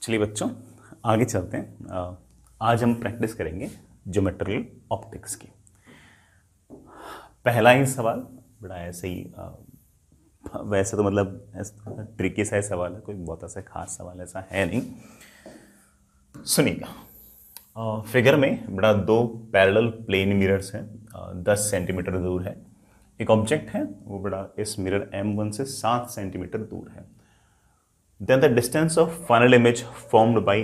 चलिए बच्चों, आगे चलते हैं। आज हम प्रैक्टिस करेंगे ज्योमेट्रिकल ऑप्टिक्स की। पहला ही सवाल बड़ा ऐसे ही वैसे तो मतलब ट्रिकी सा सवाल है, कोई बहुत ऐसा खास सवाल ऐसा है नहीं। सुनिएगा, फिगर में बड़ा दो पैरेलल प्लेन मिरर्स हैं, 10 सेंटीमीटर दूर है। एक ऑब्जेक्ट है वो बड़ा इस मिरर M1 से 7 सेंटीमीटर दूर है। Then the distance of final image formed by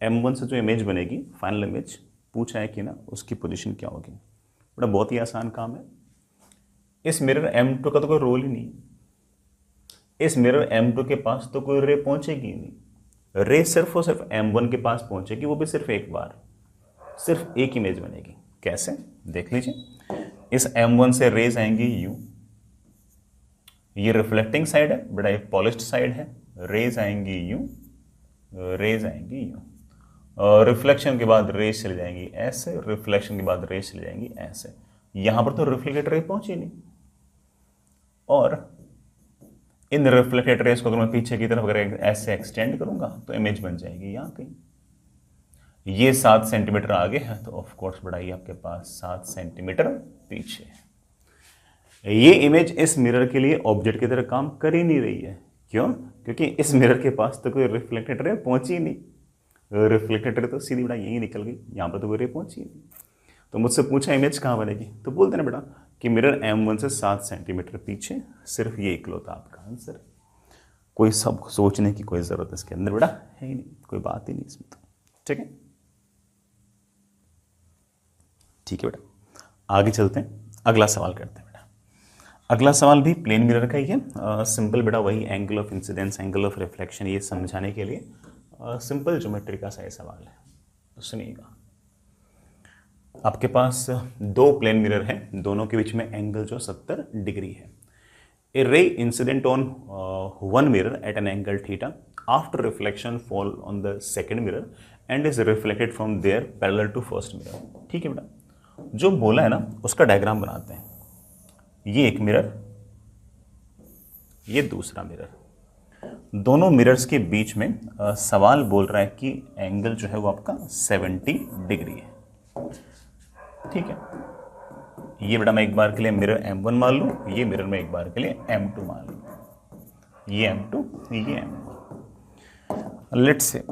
M1 से जो इमेज बनेगी फाइनल इमेज पूछा है कि ना उसकी पोजीशन क्या होगी। बड़ा बहुत ही आसान काम है। इस मिरर M2 का तो कोई रोल ही नहीं, इस मिरर M2 के पास तो कोई रे पहुंचेगी ही नहीं। रे सिर्फ और सिर्फ M1 के पास पहुंचेगी, वो भी सिर्फ एक बार, सिर्फ एक इमेज बनेगी। कैसे देख लीजिए, इस M1 से रेज आएंगी यूं, ये रिफ्लेक्टिंग साइड है, बड़ा एक पॉलिश्ड साइड है। रेज आएंगी यूं, रेज आएंगी यूं, और रिफ्लेक्शन के बाद रेज चली जाएंगी ऐसे, रिफ्लेक्शन के बाद रेज चली जाएंगी ऐसे। यहां पर तो रिफ्लेक्टेड रे पहुंची नहीं, और इन रिफ्लेक्टेड रेस को अगर मैं पीछे की तरफ अगर ऐसे एक्सटेंड करूंगा तो इमेज बन जाएगी यहां कहीं। ये 7 सेंटीमीटर आगे है, तो ऑफ कोर्स बढ़ाइए आपके पास 7 सेंटीमीटर पीछे है। ये इमेज इस मिरर के लिए ऑब्जेक्ट की तरह काम कर ही नहीं रही है। क्यों? क्योंकि इस मिरर के पास तो कोई रिफ्लेक्टेड रे पहुंची ही नहीं। रिफ्लेक्टेड रे तो सीधी बेटा यही निकल गई, यहां पर तो कोई रे पहुंची ही नहीं। तो मुझसे पूछा इमेज कहां बनेगी, तो बोल देना बेटा कि मिरर M1 से 7 सेंटीमीटर पीछे। सिर्फ ये इकलौता आपका आंसर। कोई सब सोचने की कोई जरूरत इसके अंदर बेटा है ही नहीं, कोई बात ही नहीं इसमें तो। ठीक है, ठीक है बेटा, आगे चलते हैं, अगला सवाल करते हैं। अगला सवाल भी प्लेन मिरर का ही है। सिंपल बेटा वही angle of incidence, angle of reflection, ये समझाने के लिए सिंपल ज्योमेट्री का सा सवाल है। तो सुनिएगा, आपके पास दो प्लेन मिरर हैं, दोनों के बीच में एंगल जो 70 डिग्री है। A ray incident on one mirror at an angle theta after reflection fall on the second mirror and is reflected from there parallel to first mirror. ठीक है बेटा, जो बोला है ना उसका डायग्राम बनाते हैं। ये एक मिरर, ये दूसरा मिरर, दोनों मिरर्स के बीच में सवाल बोल रहा है कि एंगल जो है वो आपका 70 डिग्री है। ठीक है, ये बेटा मैं एक बार के लिए मिरर M1 मान लूं, ये मिरर में एक बार के लिए M2 मान लूं, ये M2 ये M1। लेट्स से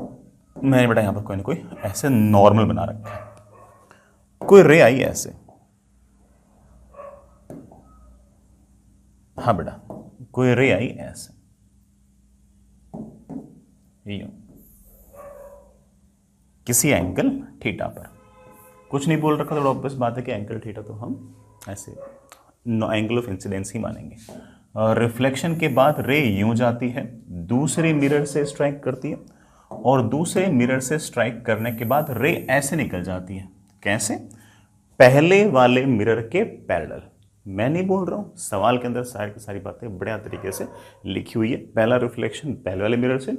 मैंने बेटा यहां पर कोई ना कोई ऐसे नॉर्मल बना रखा है, कोई रे आई ऐसे। हाँ बेटा, कोई रे आई ऐसे, यूं किसी एंगल थीटा पर। कुछ नहीं बोल रखा, तो ऑब्वियस बात है कि एंगल थीटा तो हम ऐसे एंगल ऑफ इंसिडेंस ही मानेंगे। रिफ्लेक्शन के बाद रे यूं जाती है, दूसरे मिरर से स्ट्राइक करती है, और दूसरे मिरर से स्ट्राइक करने के बाद रे ऐसे निकल जाती है। कैसे? पहले वाले मिरर के पैरेलल। मैं नहीं बोल रहा हूं, सवाल के अंदर सारी की सारी बातें बढ़िया तरीके से लिखी हुई है। पहला रिफ्लेक्शन पहले वाले मिरर से,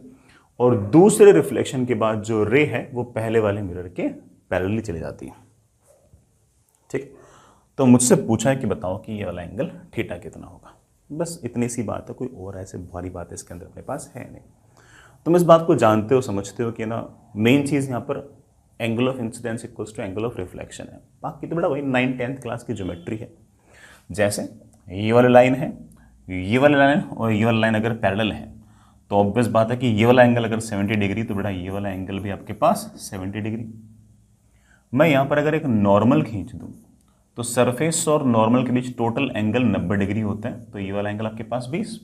और दूसरे रिफ्लेक्शन के बाद जो रे है वो पहले वाले मिरर के पैरेलल चली जाती है। ठीक, तो मुझसे पूछा है कि बताओ कि ये वाला एंगल थीटा कितना होगा। बस इतनी सी बात है, कोई और ऐसे भारी बात इसके अंदर अपने पास है नहीं। तुम इस बात को जानते हो, समझते हो कि ना मेन चीज यहाँ पर angle of incidence equals to angle of reflection है। बाकी तो बड़ा वही 9th-10th क्लास की ज्योमेट्री है। जैसे ये वाली लाइन है, ये वाली लाइन और ये वाली लाइन अगर पैरेलल है, तो ऑब्वियस बात है कि ये वाला एंगल अगर 70 डिग्री, तो बेटा ये वाला एंगल भी आपके पास 70 डिग्री। मैं यहां पर अगर एक नॉर्मल खींच दूं, तो सरफेस और नॉर्मल के बीच टोटल एंगल 90 डिग्री होता है, तो ये वाला एंगल आपके पास 20।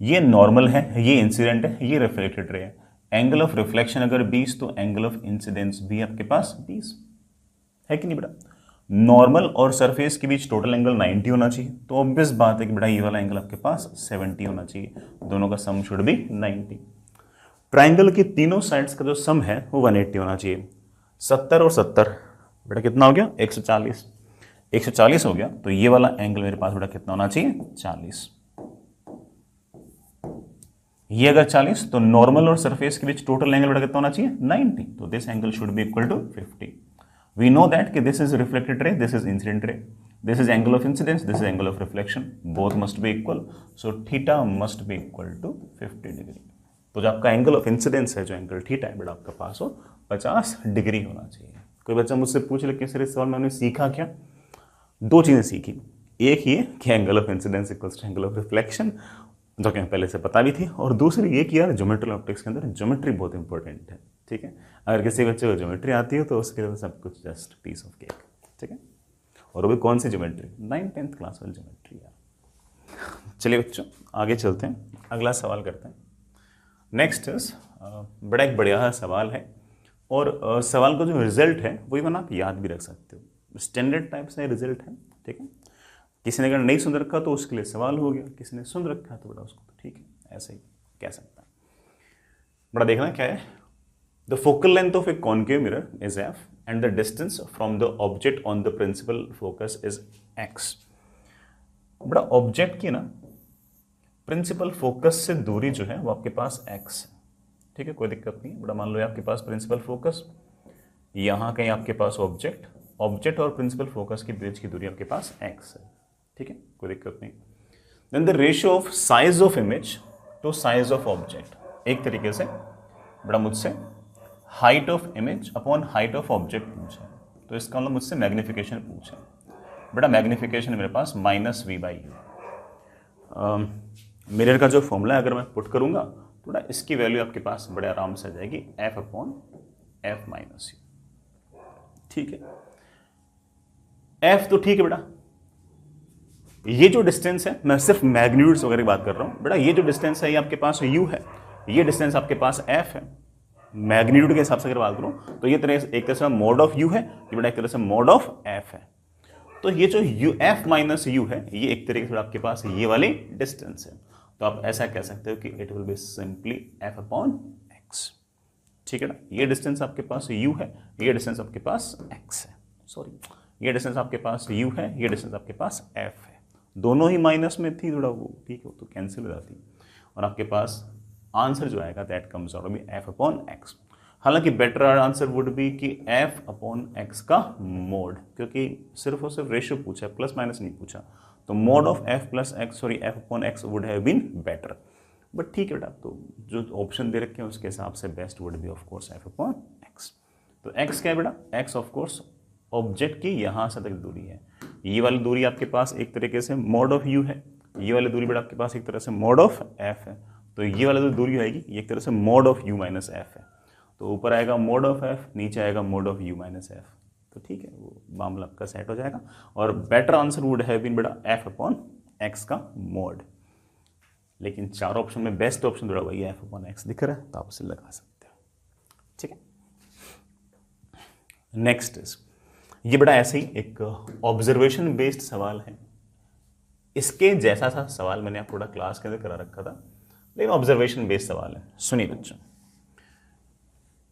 ये नॉर्मल है, ये इंसिडेंट है, ये रिफ्लेक्टेड रे है। एंगल ऑफ रिफ्लेक्शन अगर 20, तो एंगल ऑफ इंसिडेंस भी आपके पास 20 है कि नहीं बेटा? नॉर्मल और सरफेस के बीच टोटल एंगल 90 होना चाहिए, तो ऑब्वियस बात है कि बेटा ये वाला एंगल आपके पास 70 होना चाहिए। दोनों का सम शुड बी 90। ट्राइंगल की तीनों साइड्स का जो सम है वो 180 होना चाहिए। 70 और 70 बेटा कितना हो गया? 140। 140 हो गया, तो ये वाला एंगल मेरे पास बेटा कितना होना चाहिए? 40। ये अगर 40, तो नॉर्मल और सरफेस के बीच टोटल एंगल बेटा कितना होना चाहिए? 90। तो this angle should be equal to 50। We know that कि this is reflected ray, this is incident ray, this is angle of incidence, this is angle of reflection. Both must be equal. So theta must be equal to 50 degree. तो जो आपका angle of incidence है, जो angle theta है बेटा आपका पास हो 50 degree होना चाहिए। कोई बच्चा मुझसे पूछ ले कि सर इस सवाल में हमने सीखा क्या? दो चीज़ें सीखी, एक ये कि angle of incidence equals to angle of reflection, जो कि हमें पहले से पता भी थी, और दूसरी ये कि यार ज्योमेट्रिकल ऑप्टिक्स के अंदर ज्योमेट्री बहुत इंपॉर्टेंट है। ठीक है, अगर किसी बच्चे को ज्योमेट्री आती है तो उसके लिए सब कुछ जस्ट पीस ऑफ केक। ठीक है, और वो भी कौन सी ज्योमेट्री? 9th-10th क्लास वाली ज्योमेट्री यार। चलिए बच्चों आगे चलते हैं, अगला सवाल करते हैं। नेक्स्ट इज बड़ा एक बढ़िया सवाल है, और सवाल का जो रिजल्ट है वही बना आप याद भी रख सकते हो। स्टैंडर्ड टाइप से रिजल्ट है। ठीक है, किसी ने अगर नहीं सुन रखा तो उसके लिए सवाल हो गया, किसी ने सुन रखा तो बड़ा उसको तो ठीक है, ऐसे ही कह सकता है। बड़ा देखना क्या है, the focal length of a concave mirror is F and the distance from the object on the principal focus is X. बड़ा ऑब्जेक्ट की ना प्रिंसिपल फोकस से दूरी जो है वो आपके पास एक्स है। ठीक है, कोई दिक्कत नहीं है। बड़ा मान लो आपके पास प्रिंसिपल फोकस, यहाँ कहीं आपके पास ऑब्जेक्ट और प्रिंसिपल फोकस के बीच की दूरी आपके पास एक्स है। ठीक है, कोई दिक्कत नहीं। Then the ratio of size of image to size of object, एक तरीके से बड़ा मुझसे height of image upon height of object पूछा, तो इसका मतलब मुझसे मैग्निफिकेशन पूछा। बड़ा मैग्निफिकेशन मेरे पास -v/u। मिरर का जो फॉर्मूला अगर मैं पुट करूंगा तो बड़ा इसकी वैल्यू आपके पास बड़े आराम से आ जाएगी f/f-u। ठीक है, f तो ठीक है बेटा, ये जो डिस्टेंस है मैं सिर्फ मैग्नीट्यूड्स वगैरह की बात कर रहा हूं। बेटा ये जो डिस्टेंस है ये आपके पास u है, ये डिस्टेंस आपके पास f है। मैग्नीट्यूड के हिसाब से अगर बात करूं तो ये एक तरह से मोड ऑफ u है, ये बेटा एक तरह से मोड ऑफ f है। तो ये जो f-u है ये एक तरीके से आपके पास ये वाली डिस्टेंस है, तो आप ऐसा कह सकते हो कि it will be simply f/x। ठीक है ना, ये डिस्टेंस आपके पास u है, ये डिस्टेंस आपके पास x है, सॉरी ये डिस्टेंस आपके पास u है, ये डिस्टेंस आपके पास f है। दोनों ही माइनस में थी थोड़ा वो, ठीक है, तो कैंसिल हो जाती, और आपके पास आंसर जो आएगा that comes out B f/x। हालांकि बेटर आंसर वुड बी कि f/x का मोड, क्योंकि सिर्फ और सिर्फ रेशियो पूछा है, प्लस माइनस नहीं पूछा, तो mode of f/x would have been better. But ठीक है बेटा, तो जो ऑप्शन दे रखे हैं उसके हिसाब से best would be of course f/x। तो x क्या है बेटा? x ऑफ कोर्स ऑब्जेक्ट की यहाँ से तक दूरी है, ये वाली दूरी आपके पास एक तरीके से मोड ऑफ u है, ये वाली दूरी बेटा आपके पास एक तरह से मोड ऑफ f है, तो ये वाली जो दूरी आएगी ये एक तरह से mode of u minus f है, तो ऊपर आएगा मोड ऑफ f, नीचे आएगा mode of u minus f। तो ठीक है, वो मामला आपका सेट हो जाएगा, और better answer would have been बेटा f/x का मोड। लेकिन चार ऑप्शन में बेस्ट ऑप्शन थोड़ा वही f/x दिख रहा है, तो आप उसे लगा सकते हो। ठीक है, नेक्स्ट इज, ये बड़ा ऐसे ही एक ऑब्जर्वेशन बेस्ड सवाल है। इसके जैसा सा सवाल मैंने आपको क्लास के अंदर करा रखा था, लेकिन ऑब्जर्वेशन बेस्ड सवाल है। सुनिए बच्चों,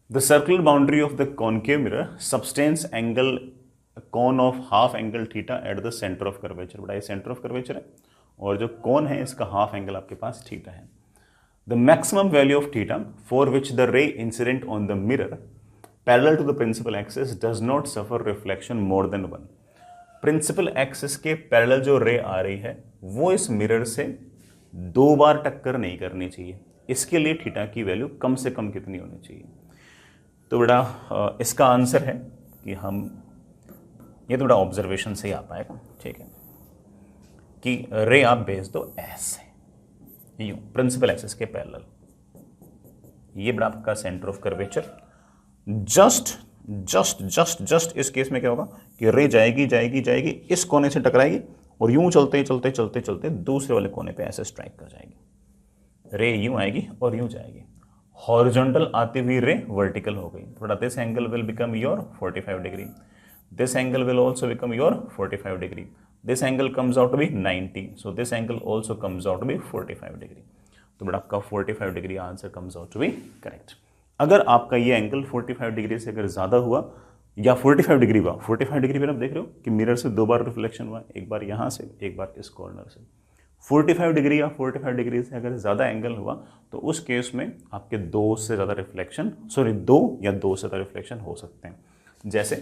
the circular boundary of the concave mirror subtends angle cone of half angle theta at the centre of curvature. बड़ा ये सेंटर ऑफ कर्वेचर है, और जो कोन है इसका हाफ एंगल आपके पास थीटा है। The maximum value of theta for which the ray incident on the mirror parallel to the principal axis does not suffer reflection more than 1। Principal axis के parallel जो रे आ रही है वो इस mirror से 2 बार टक्कर नहीं करनी चाहिए। इसके लिए थीटा की वैल्यू कम से कम कितनी होनी चाहिए? तो बेटा इसका आंसर है कि हम ये तो बेटा ऑब्जर्वेशन से ही आ पाएगा। ठीक है, कि रे आप भेज दो ऐसे यूं प्रिंसिपल एक्सिस के पैरेलल, ये बेटा आपका सेंटर ऑफ कर्वेचर। जस्ट इस केस में क्या होगा कि रे जाएगी इस कोने से टकराएगी, और यूं चलते दूसरे वाले कोने पे ऐसे स्ट्राइक कर जाएगी। रे यूं आएगी और यूं जाएगी, हॉरिजॉन्टल आती हुई रे वर्टिकल हो गई। थोड़ा this angle will become your 45 degree, this angle will also become your 45 degree, this angle comes out to be 90, so this angle also comes out to be 45 degree. तो बेटा आपका 45 degree answer comes out to be correct. अगर आपका ये angle 45 degree से अगर ज़्यादा हुआ या 45 डिग्री हुआ, 45 डिग्री पर आप देख रहे हो कि मिरर से 2 बार रिफ्लेक्शन हुआ, एक बार यहाँ से एक बार इस कॉर्नर से। 45 डिग्री या 45 डिग्री से अगर ज़्यादा एंगल हुआ तो उस केस में आपके 2 से ज़्यादा रिफ्लेक्शन, सॉरी 2 या 2 से ज़्यादा रिफ्लेक्शन हो सकते हैं। जैसे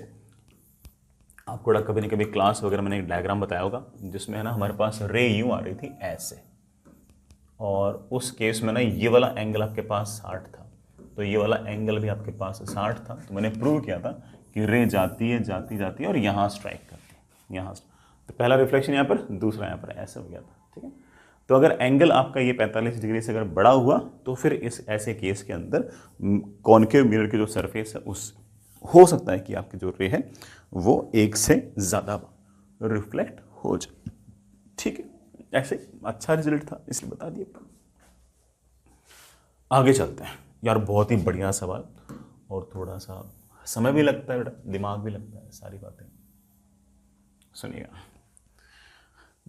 आपको कभी न कभी क्लास वगैरह मैंने एक डायग्राम बताया होगा जिसमें है ना हमारे पास रे यूं आ रही थी ऐसे, और उस केस में ना ये वाला एंगल आपके पास 60 था, तो ये वाला एंगल भी आपके पास 60 था। तो मैंने प्रूव किया था कि रे जाती है जाती जाती है और यहाँ स्ट्राइक करती है, यहाँ। तो पहला रिफ्लेक्शन यहाँ पर, दूसरा यहाँ पर, ऐसे हो गया था, ठीक है। तो अगर एंगल आपका ये 45 डिग्री से अगर बड़ा हुआ तो फिर इस ऐसे केस के अंदर कॉनकेव मिरर की जो सरफेस है उस हो सकता है कि आपकी जो रे है वो एक से ज़्यादा रिफ्लेक्ट हो जाए, ठीक है। ऐसे अच्छा रिजल्ट था इसलिए बता दिया। आगे चलते हैं यार, बहुत ही बढ़िया सवाल और थोड़ा सा समय भी लगता है बेटा, दिमाग भी लगता है, सारी बातें सुनिएगा।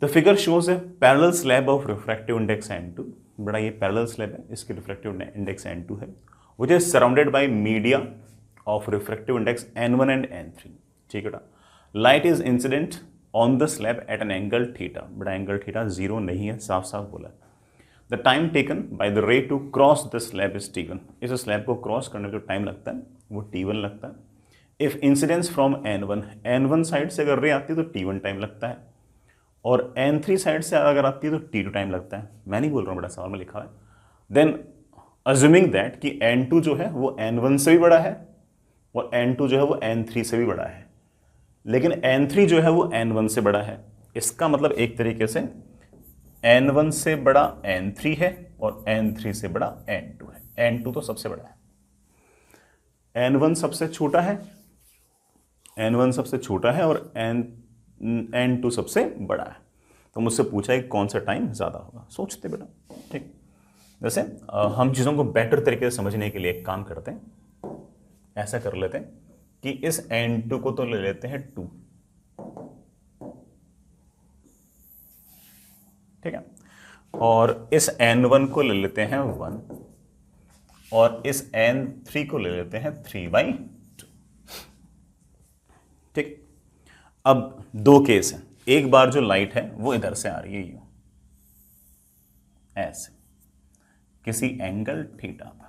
The figure shows A parallel slab of refractive index N2। बड़ा ये पैरेलल स्लैब है, इसकी रिफ्रैक्टिव इंडेक्स N2 है, which is surrounded by media of refractive index N1 and N3, ठीक है। Light is incident on the slab at an angle theta. बड़ा angle theta 0 नहीं है, साफ साफ बोला है। The time taken by the ray to cross the slab is T1। इस स्लैब को क्रॉस करने में जो टाइम लगता है वो T1 लगता है। If incidence from N1 side से अगर रे आती है तो T1 टाइम लगता है, और N3 साइड से अगर आती है तो T2 टाइम लगता है। मैं नहीं बोल रहा हूँ, बड़ा सवाल में लिखा है। देन अज्यूमिंग दैट कि N2 जो है वो N1 से भी बड़ा है और N2 जो है वो N3 से भी बड़ा है, लेकिन N3 जो है वो N1 से बड़ा है। इसका मतलब एक तरीके से N1 से बड़ा N3 है और N3 से बड़ा N2 है। N2 तो सबसे बड़ा है, N1 सबसे छोटा है, N1 सबसे छोटा है और N2 सबसे बड़ा है। तो मुझसे पूछा है कौन सा टाइम ज़्यादा होगा। सोचते बेटा, ठीक। जैसे हम चीज़ों को बेटर तरीके से समझने के लिए एक काम करते हैं, ऐसा कर लेते हैं कि इस N2 को तो ले लेते हैं 2, ठीक है, और इस N1 को ले लेते हैं 1 और इस N3 को ले लेते हैं 3/2, ठीक। अब दो केस हैं, एक बार जो लाइट है वो इधर से आ रही है यूं, ऐसे किसी एंगल थीटा पर,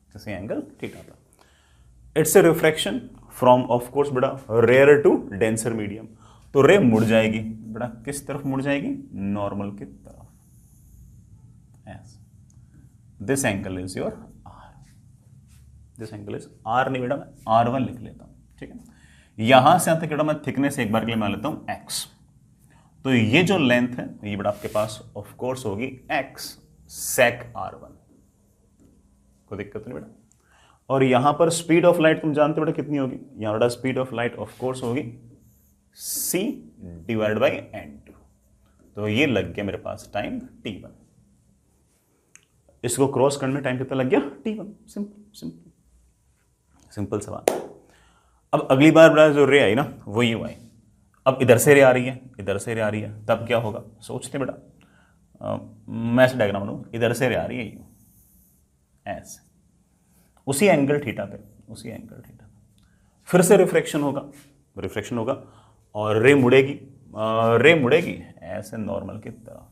किसी एंगल थीटा पर। It's a refraction from of course बेटा रेयर टू डेंसर मीडियम। तो रे मुड़ जाएगी बेटा, किस तरफ मुड़ जाएगी? नॉर्मल की तरफ, ऐसे। This angle is your R, this angle is R नहीं बेटा, मैं R1 लिख लेता हूं, ठीक है। यहां से यहां तक बेटा मैं थिकनेस एक बार के लिए मान लेता हूं x। तो ये जो लेंथ है ये बेटा आपके पास ऑफ कोर्स होगी x sec R1, कोई दिक्कत नहीं बेटा। और यहां पर स्पीड ऑफ लाइट तुम जानते हो बेटा कितनी होगी, यहां बेटा speed of light of course होगी c डिवाइड बाई N2। तो ये लग गया मेरे पास टाइम T1। इसको क्रॉस करने में टाइम कितना लग गया? T1। सिंपल सिंपल सिंपल सवाल। अब अगली बार बेटा जो रे आई ना वो यूं आई, अब इधर से रे आ रही है, इधर से रे आ रही है, तब क्या होगा सोचते बेटा। मैं ऐसे डायग्राम बनाऊं, इधर से रे आ रही है यूं, ऐसे उसी एंगल थीटा पे, उसी एंगल थीटा पे फिर से रिफ्रैक्शन होगा, रिफ्रैक्शन होगा और रे मुड़ेगी, रे मुड़ेगी ऐसे नॉर्मल की तरह।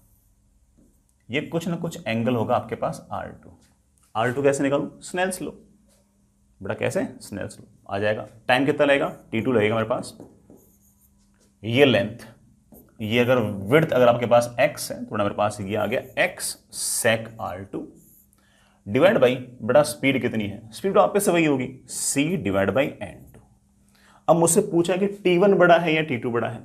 ये कुछ ना कुछ एंगल होगा आपके पास R2। R2 कैसे निकालूं? स्नेल्स लो बेटा, कैसे? स्नेल्स लो आ जाएगा। टाइम कितना लगेगा? T2 लगेगा मेरे पास। ये लेंथ, ये अगर विड्थ अगर आपके पास x है तो मेरे पास ये आ गया x sec R2 divide by बेटा स्पीड कितनी है? स्पीड वापस से वही होगी c डिवाइड बाई N2। अब मुझसे पूछा कि T1 बड़ा है या T2 बड़ा है।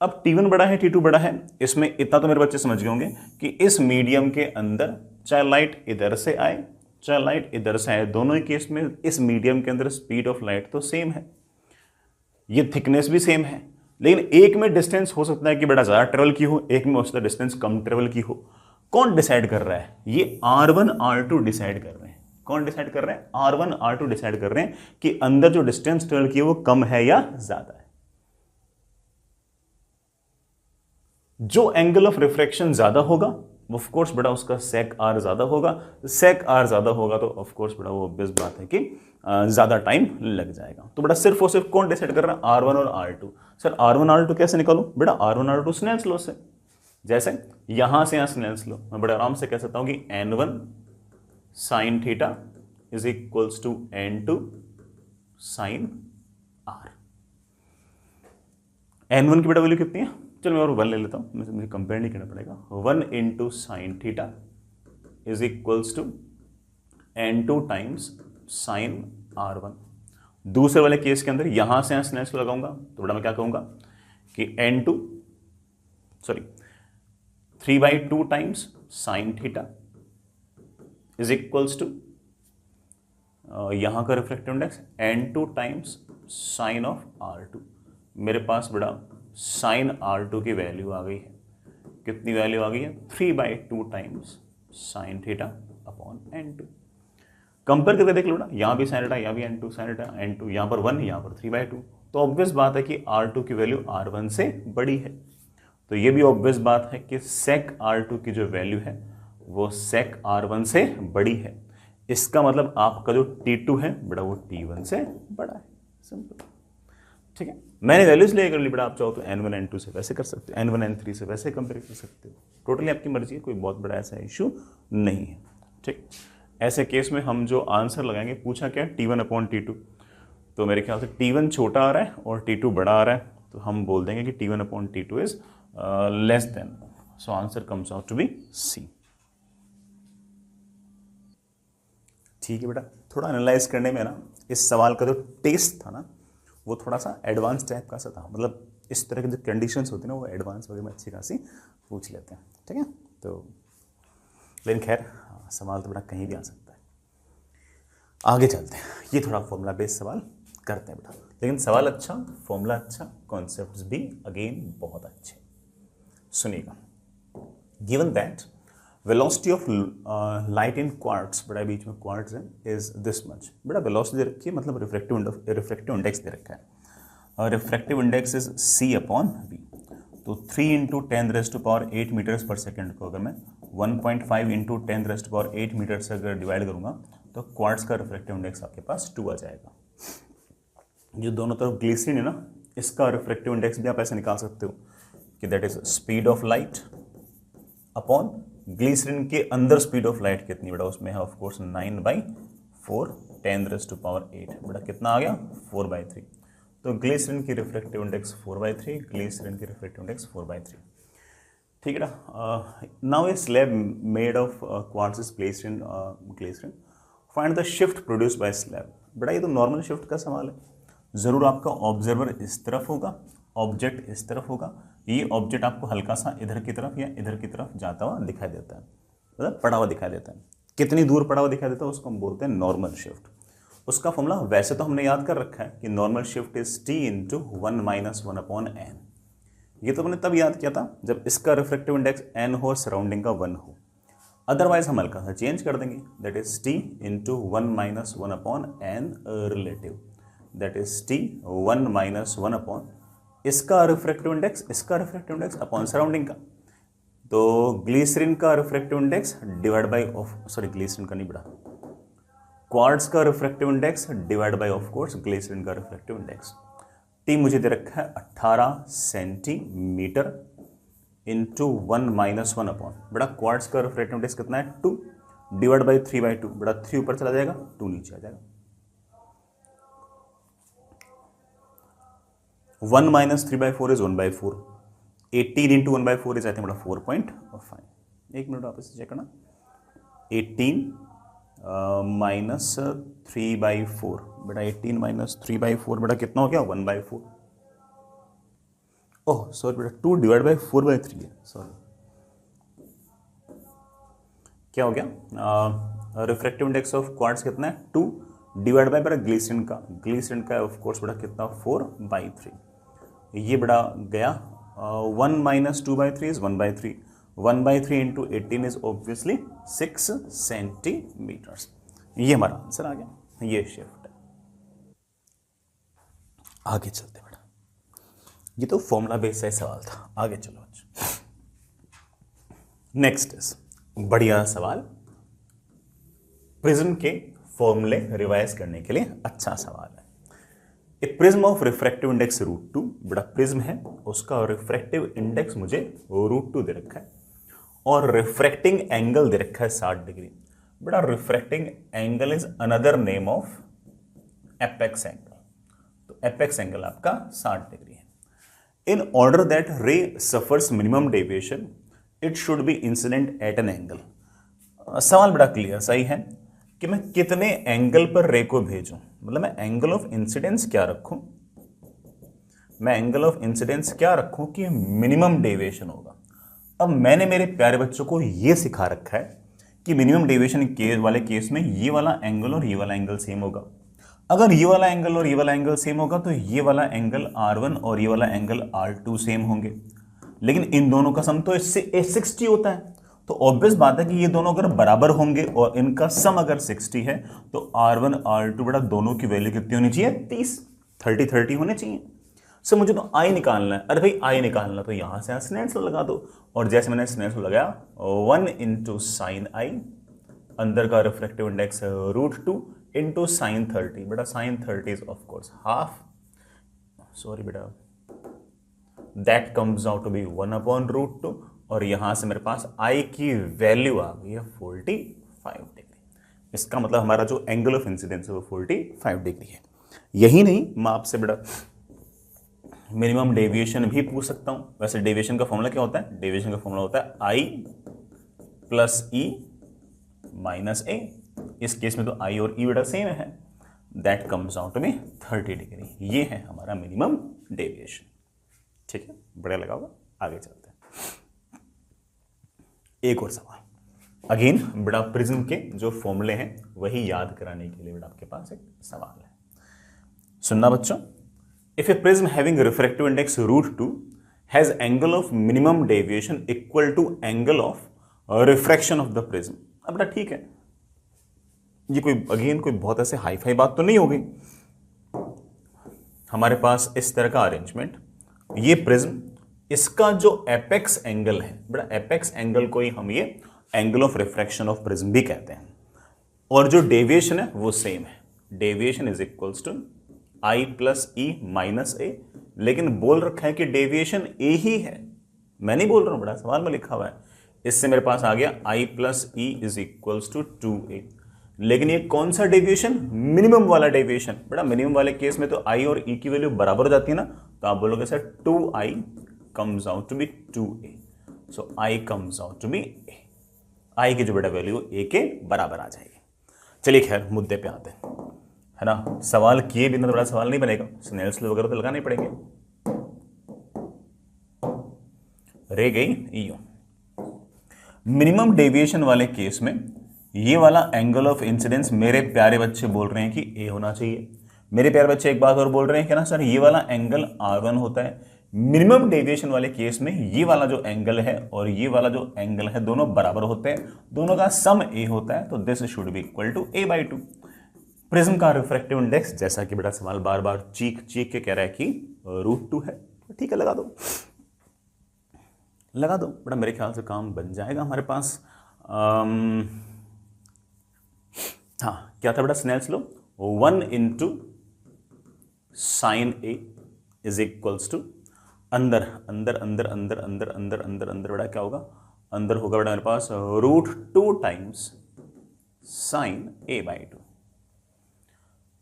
अब T1 बड़ा है T2 बड़ा है, इसमें इतना तो मेरे बच्चे समझ गए होंगे कि इस मीडियम के अंदर चाहे लाइट इधर से आए चाहे लाइट इधर से आए, दोनों ही केस में इस मीडियम के अंदर स्पीड ऑफ लाइट तो सेम है, ये थिकनेस भी सेम है, लेकिन एक में डिस्टेंस हो सकता है कि बेटा ज़्यादा ट्रेवल की हो, एक में हो सकता है डिस्टेंस कम ट्रेवल की हो। कौन डिसाइड कर रहा है? ये R1 R2 डिसाइड कर रहे हैं। कौन डिसाइड कर रहे हैं? R1 R2 डिसाइड कर रहे हैं कि अंदर जो डिस्टेंस ट्रेवल की है वो कम है या ज़्यादा है। जो एंगल ऑफ रिफ्रैक्शन ज़्यादा होगा ऑफ कोर्स बेटा उसका sec R ज़्यादा होगा, sec R ज़्यादा होगा तो ऑफ कोर्स बेटा वो ऑब्वियस बात है कि ज़्यादा टाइम लग जाएगा। तो बेटा सिर्फ और सिर्फ कौन डिसाइड कर रहा है? R1 और R2। सर R1 R2 कैसे निकालूं? बेटा R1 R2 स्नेल्स लॉ से, जैसे यहां से यहां स्नेल्स लॉ मैं बड़े आराम से कह सकता हूं कि N1 sin theta is equals to N2 sin R। N1 की बेटा वैल्यू कितनी है? चलो मैं और 1 ले लेता हूँ, मुझे कंपेयर नहीं करना पड़ेगा। 1 into sine theta is equals to n2 times sine r1। दूसरे वाले केस के अंदर यहां से स्नेच लगाऊंगा तो बड़ा मैं क्या कहूंगा कि 3/2 times sine theta is equals to यहां का refractive index n2 times sine of r2। मेरे पास बड़ा साइन r2 की वैल्यू आ गई है। कितनी वैल्यू आ गई है? 3/2 times sine theta upon n2। Compare करके देख लो ना, यहाँ भी साइन थीटा, यहाँ भी n2 साइन थीटा, n2 यहाँ पर 1, यहाँ पर 3/2। तो ऑब्वियस बात है कि r2 की वैल्यू r1 से बड़ी है। तो ये भी ऑब्वियस बात है कि sec r2 की जो वैल्यू है वो sec r1 से बड़ी है। इसका मतलब आपका जो t2 है बेटा वो t1 से बड़ा है। सिंपल, ठीक है। मैंने वैल्यूज ले कर ली बेटा, आप चाहो तो n1 n2 से वैसे कर सकते हो, n1 n3 से वैसे कंपेयर कर सकते हो। टोटली आपकी मर्जी है, कोई बहुत बड़ा ऐसा इशू नहीं है, ठीक। ऐसे केस में हम जो आंसर लगाएंगे, पूछा क्या t1 अपॉन t2, तो मेरे ख्याल से t1 छोटा आ रहा है और t2 बड़ा आ रहा है, तो हम बोल देंगे कि t1 upon t2 is less than. So answer comes out to be C. ठीक है बेटा, थोड़ा एनालाइज करने में ना इस सवाल का जो टेस्ट था ना वो थोड़ा सा एडवांस टाइप का सा था। मतलब इस तरह की जो कंडीशंस होती है ना वो एडवांस वगैरह में अच्छी खासी पूछ लेते हैं, ठीक है। तो लेकिन खैर सवाल तो बड़ा कहीं भी आ सकता है। आगे चलते हैं, ये थोड़ा फॉर्मूला बेस्ड सवाल करते हैं बेटा। लेकिन सवाल अच्छा, फॉर्मूला अच्छा, कॉन्सेप्ट्स भी अगेन बहुत अच्छे। सुनिएगा, given that velocity of light in quartz, बड़ा बीच में क्वार्ट्स है, इज दिस मच। बड़ा वेलोसिटी दे रखी है, मतलब रिफ्रैक्टिव इंडेक्स दे रखा है, और refractive index is c upon v। तो 3 इंटू 10⁸ मीटर्स पर सेकेंड को अगर मैं 1.5 इंटू 10⁸ मीटर से अगर डिवाइड करूंगा तो क्वार्ट्स का रिफ्रैक्टिव इंडेक्स आपके पास 2 आ जाएगा। जो दोनों तरफ ग्लिसरीन है ना, इसका रिफ्रैक्टिव इंडेक्स भी आप ऐसे निकाल सकते हो कि that is speed of light upon glycerine के अंदर स्पीड ऑफ लाइट कितनी बेटा, उसमें है ऑफ कोर्स 9/4 10⁸ बेटा कितना आ गया 4/3। तो ग्लिसरीन की रिफ्रैक्टिव इंडेक्स 4/3, ग्लिसरीन की रिफ्रैक्टिव इंडेक्स 4/3, ठीक है ना। Now a slab made of quartz is placed in glycerine, find the shift produced by slab. बेटा ये तो नॉर्मल शिफ्ट का सवाल है, ज़रूर आपका ऑब्जर्वर इस तरफ होगा, ऑब्जेक्ट इस तरफ होगा, ये ऑब्जेक्ट आपको हल्का सा इधर की तरफ या इधर की तरफ जाता हुआ दिखाई देता है, मतलब पड़ा हुआ दिखाई देता है। कितनी दूर पड़ा हुआ दिखाई देता है उसको हम बोलते हैं नॉर्मल शिफ्ट। उसका फॉर्मूला वैसे तो हमने याद कर रखा है कि normal shift is t into 1 - 1 upon n। ये तो हमने तब याद किया था जब इसका रिफ्रैक्टिव इंडेक्स n हो, सराउंडिंग का 1 हो। अदरवाइज हम हल्का सा चेंज कर देंगे, that is t into 1 - 1 upon n relative, that is t 1 - 1 upon इसका रिफ्रैक्टिव इंडेक्स अपॉन सराउंडिंग का। तो ग्लिसरीन का refractive index divide by glycerine का नहीं बड़ा, क्वार्ट्ज का refractive index divide by of course glycerine का रिफ्रैक्टिव इंडेक्स। टी मुझे दे रखा है 18 सेंटीमीटर इंटू 1 - 1 अपॉन बड़ा क्वार्ट्ज का रिफ्रैक्टिव इंडेक्स कितना है 2 डिवाइड बाय 3/2, बड़ा 3 ऊपर चला जाएगा 2 नीचे आ जाएगा। 1 - 3/4 is 1/4, 18 into 1/4 is I think बड़ा 4.5। एक मिनट आप इसे चेक करना, 18 माइनस 3/4 बेटा 18 माइनस 3/4 बेटा कितना हो गया 1/4। ओह सॉरी बेटा 2 डिवाइड बाई 4/3 है, सॉरी क्या हो गया। रिफ्रैक्टिव इंडेक्स ऑफ क्वार्ट्ज कितना है 2 डिवाइड बाई बेटा ग्लिसरीन का ऑफ कोर्स बेटा कितना 4/3। ये बड़ा गया 1 - 2/3 is 1/3, 1/3 into 18 is obviously 6 centimetres. ये हमारा आंसर आ गया, ये शिफ्ट है। आगे चलते बेटा, ये तो फॉर्मूला बेस्ड सवाल था, आगे चलो। नेक्स्ट इज बढ़िया सवाल, प्रिज्म के फॉर्मूले रिवाइज करने के लिए अच्छा सवाल है। ए प्रिज्म ऑफ रिफ्रैक्टिव इंडेक्स √2, बड़ा प्रिज्म है उसका रिफ्रैक्टिव इंडेक्स मुझे √2 दे रखा है और रिफ्रैक्टिंग एंगल दे रखा है 60 डिग्री। बड़ा refracting angle is another name of apex angle, तो एपेक्स एंगल आपका 60 डिग्री है। इन ऑर्डर दैट रे suffers minimum deviation it should B incident at an angle. सवाल बड़ा क्लियर सही है कि मैं कितने एंगल पर रे को भेजूं, मतलब मैं एंगल ऑफ इंसिडेंस क्या रखूं, मैं एंगल ऑफ इंसिडेंस क्या रखूं कि मिनिमम डेविएशन होगा। अब मैंने मेरे प्यारे बच्चों को यह सिखा रखा है कि मिनिमम डेविएशन केस वाले केस में ये वाला एंगल और ये वाला एंगल सेम होगा। अगर ये वाला एंगल और ये वाला एंगल सेम होगा तो ये वाला एंगल R1 और ये वाला एंगल R2 सेम होंगे, लेकिन इन दोनों का सम तो इससे 60 होता है। तो ऑब्वियस बात है कि ये दोनों अगर बराबर होंगे और इनका सम अगर 60 है तो R1 R2 बड़ा दोनों की वैल्यू कितनी होनी चाहिए, 30 होने चाहिए। सर मुझे तो आई निकालना है। अरे भाई आई निकालना तो यहां से स्नेल्स लॉ लगा दो, और जैसे मैंने स्नेल्स लॉ लगाया 1 इंटू साइन आई, अंदर का रिफ्रैक्टिव इंडेक्स √2 इंटू साइन 30, बेटा sine 30 is of course half, sorry बेटा that comes out to be 1/√2, और यहां से मेरे पास आई की वैल्यू आ गई है 45 डिग्री। इसका मतलब हमारा जो एंगल ऑफ इंसिडेंस है वो 45 डिग्री है। यही नहीं, मैं आपसे बेटा मिनिमम डेविएशन भी पूछ सकता हूं। वैसे डेविएशन का फॉर्मूला क्या होता है, डेविएशन का फॉर्मूला होता है आई प्लस ई माइनस ए। इस केस में तो आई और ई बेटा सेम है, दैट कम्स आउट में 30 डिग्री। ये है हमारा मिनिमम डेविएशन। ठीक है, बढ़िया लगा होगा, आगे चलते हैं। एक और सवाल, अगेन बेटा प्रिज्म के जो फॉर्मूले हैं वही याद कराने के लिए बेटा आपके पास एक सवाल है, सुनना बच्चों। If a prism having refractive index √2 has angle of minimum deviation equal to angle of refraction of the prism. अब बेटा ठीक है, ये कोई अगेन कोई बहुत ऐसे हाई फाई बात तो नहीं हो गई। हमारे पास इस तरह का अरेंजमेंट, ये प्रिज्म, इसका जो एपेक्स एंगल है बेटा, एपेक्स एंगल को ही हम ये angle of refraction of prism भी कहते हैं, और जो डेविएशन है वो सेम है, deviation is equals to I plus E minus A. लेकिन बोल रखा है कि डेविएशन ए ही है, मैं नहीं बोल रहा हूं बेटा, सवाल में लिखा हुआ है। इससे मेरे पास आ गया I plus E is equals to 2a। लेकिन ये कौन सा डेविएशन, मिनिमम वाला डेविएशन। बेटा मिनिमम वाले केस में तो आई और ई की वैल्यू बराबर हो जाती है ना, तो आप बोलोगे sir 2i comes out to be 2a, so i comes out to be a। i की जो बेटा वैल्यू a के बराबर आ जाएगी। चलिए खैर मुद्दे पे आते हैं, है ना। सवाल किए बिना तो बड़ा सवाल नहीं बनेगा, स्नेल्स लॉ वगैरह तो लगाने पड़ेंगे। रह गई यू मिनिमम डेविएशन वाले केस में ये वाला एंगल ऑफ इंसिडेंस मेरे प्यारे बच्चे बोल रहे हैं कि a होना चाहिए। मेरे प्यारे बच्चे एक बात और बोल रहे हैं कि ना सर ये वाला एंगल R1 होता है। मिनिमम डेविएशन वाले केस में ये वाला जो एंगल है और ये वाला जो एंगल है दोनों बराबर होते हैं, दोनों का सम a होता है, तो this should be equal to a/2। Prism का रिफ्रैक्टिव इंडेक्स, जैसा कि बेटा सवाल बार बार चीख के कह रहा है कि √2 है, ठीक है लगा दो बेटा, मेरे ख्याल से काम बन जाएगा हमारे पास। हाँ क्या था बेटा Snell's law, 1 into sine A is equals to अंदर अंदर अंदर अंदर अंदर अंदर अंदर अंदर बेटा क्या होगा, अंदर होगा बेटा मेरे पास √2 टाइम्स साइन a/2।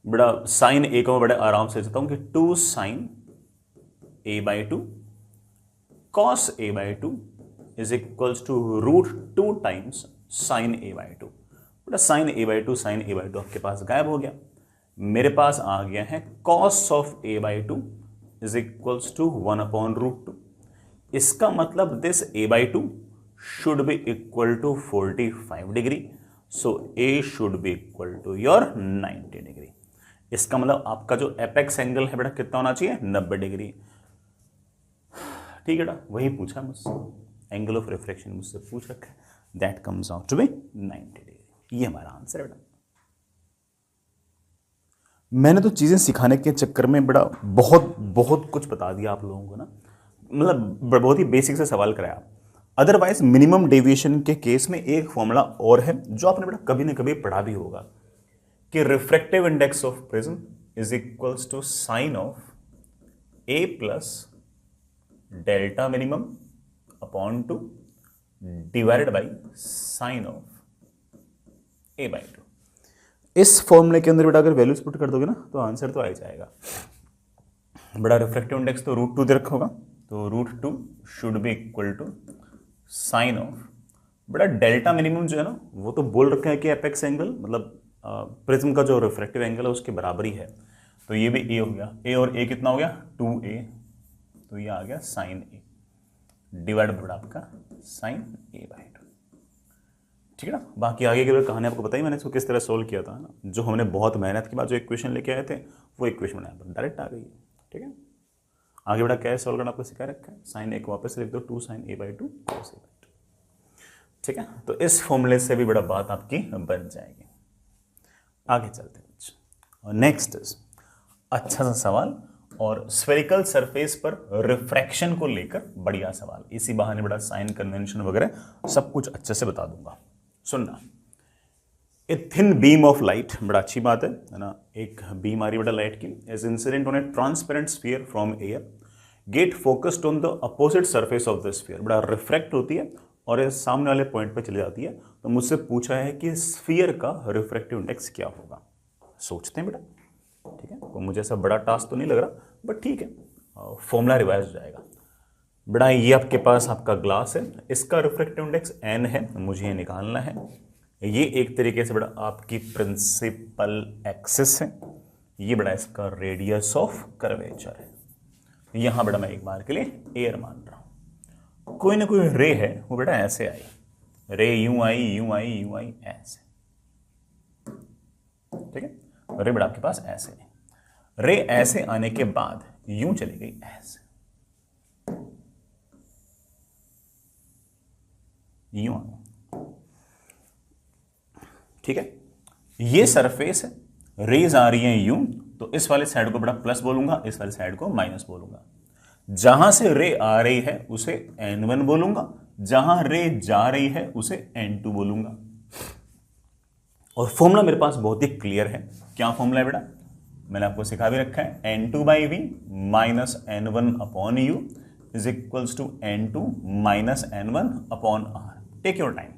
बेटा साइन ए को मैं बड़े आराम से लिखता हूं कि 2 sine a/2 cos a/2 is equals to √2 times sine a/2। बेटा साइन a/2 आपके पास गायब हो गया, मेरे पास आ गया है cos of a/2 is equals to 1/√2। इसका मतलब this a/2 should be equal to 45 degree, so a should be equal to your 90 degree. इसका मतलब आपका जो एपेक्स एंगल है बेटा कितना होना चाहिए, 90 डिग्री। ठीक है बेटा, वही पूछा मुझसे, एंगल ऑफ रिफ्रैक्शन मुझसे पूछ रखा है, that comes out to be 90 degree. ये हमारा आंसर है बेटा। मैंने तो चीज़ें सिखाने के चक्कर में बड़ा बहुत कुछ बता दिया आप लोगों को ना, मतलब बहुत ही बेसिक से सवाल कराया। अदरवाइज मिनिमम डेविएशन के केस में एक फॉर्मूला और है जो आपने बेटा कभी ना कभी पढ़ा भी होगा कि refractive index of prism is equals to sine of a plus delta minimum upon 2 divided by sine of a/2। इस फॉर्मूले के अंदर बेटा अगर वैल्यूज पुट कर दोगे ना तो आंसर तो आ ही जाएगा। बड़ा रिफ्रैक्टिव इंडेक्स तो √2 दे रखा होगा, तो √2 should be equal to sine of बेटा डेल्टा मिनिमम जो है ना वो तो बोल रखा है कि एपेक्स एंगल मतलब प्रिज्म का जो रिफ्रैक्टिव एंगल है उसके बराबर ही है, तो ये भी ए हो गया, ए और ए कितना हो गया 2a, तो ये आ गया साइन ए डिवाइड बाय आपका साइन a/2, ठीक है ना। बाकी आगे की कहानी आपको बताई मैंने इसको किस तरह सोल्व किया था ना, जो हमने बहुत मेहनत के बाद जो इक्वेशन लेके आए थे वो इक्वेशन यहाँ पर डायरेक्ट आ गई है, ठीक है। आगे बड़ा क्या सोल्व करना आपको सिखा रखा है, साइन ए को वापस लिख दो 2 sin a/2 cos a/2, ठीक है। तो इस फॉर्मूले से भी बड़ा बात आपकी बन जाएगी। आगे चलते हैं, नेक्स्ट अच्छा सा सवाल और स्फेरिकल सरफेस पर रिफ्रैक्शन को लेकर बढ़िया सवाल, इसी बहाने बड़ा साइन कन्वेंशन वगैरह सब कुछ अच्छे से बता दूंगा। सुनना, a thin beam of light, बड़ा अच्छी बात है ना, एक बीम आ रही बड़ा लाइट की, as incident on a transparent sphere from air, get focused on the opposite surface of the sphere, बड़ा रिफ्रैक्ट होती है और ये सामने वाले पॉइंट पे चली जाती है। तो मुझसे पूछा है कि स्फीयर का रिफ्रैक्टिव इंडेक्स क्या होगा, सोचते हैं बेटा, ठीक है। तो मुझे ऐसा बड़ा टास्क तो नहीं लग रहा, बट ठीक है, फॉर्मूला रिवाइज हो जाएगा। बेटा ये आपके पास आपका ग्लास है, इसका रिफ्रैक्टिव इंडेक्स n है, मुझे ये निकालना है। ये एक तरीके से बड़ा आपकी प्रिंसिपल एक्सिस है, ये बड़ा इसका रेडियस ऑफ कर्वेचर है। यहां बड़ा मैं एक बार के लिए एयर मान रहा हूं, कोई ना कोई रे है वो बेटा ऐसे आई, रे यूं आई यूं आई यूं आई ऐसे, ठीक है। रे बेटा आपके पास ऐसे है, रे ऐसे आने के बाद यूं चली गई ऐसे, यूं आ, ठीक है। ये सरफेस है, रेज आ रही है यूं, तो इस वाले साइड को बड़ा प्लस बोलूंगा, इस वाले साइड को माइनस बोलूंगा। जहां से रे आ रही है उसे n1 बोलूंगा, जहां रे जा रही है उसे n2 बोलूंगा। और फॉर्मूला मेरे पास बहुत ही क्लियर है, क्या फॉर्मूला है बेटा, मैंने आपको सिखा भी रखा है, n2/v minus n1 upon u is equals to n2 minus n1 upon r। Take your time,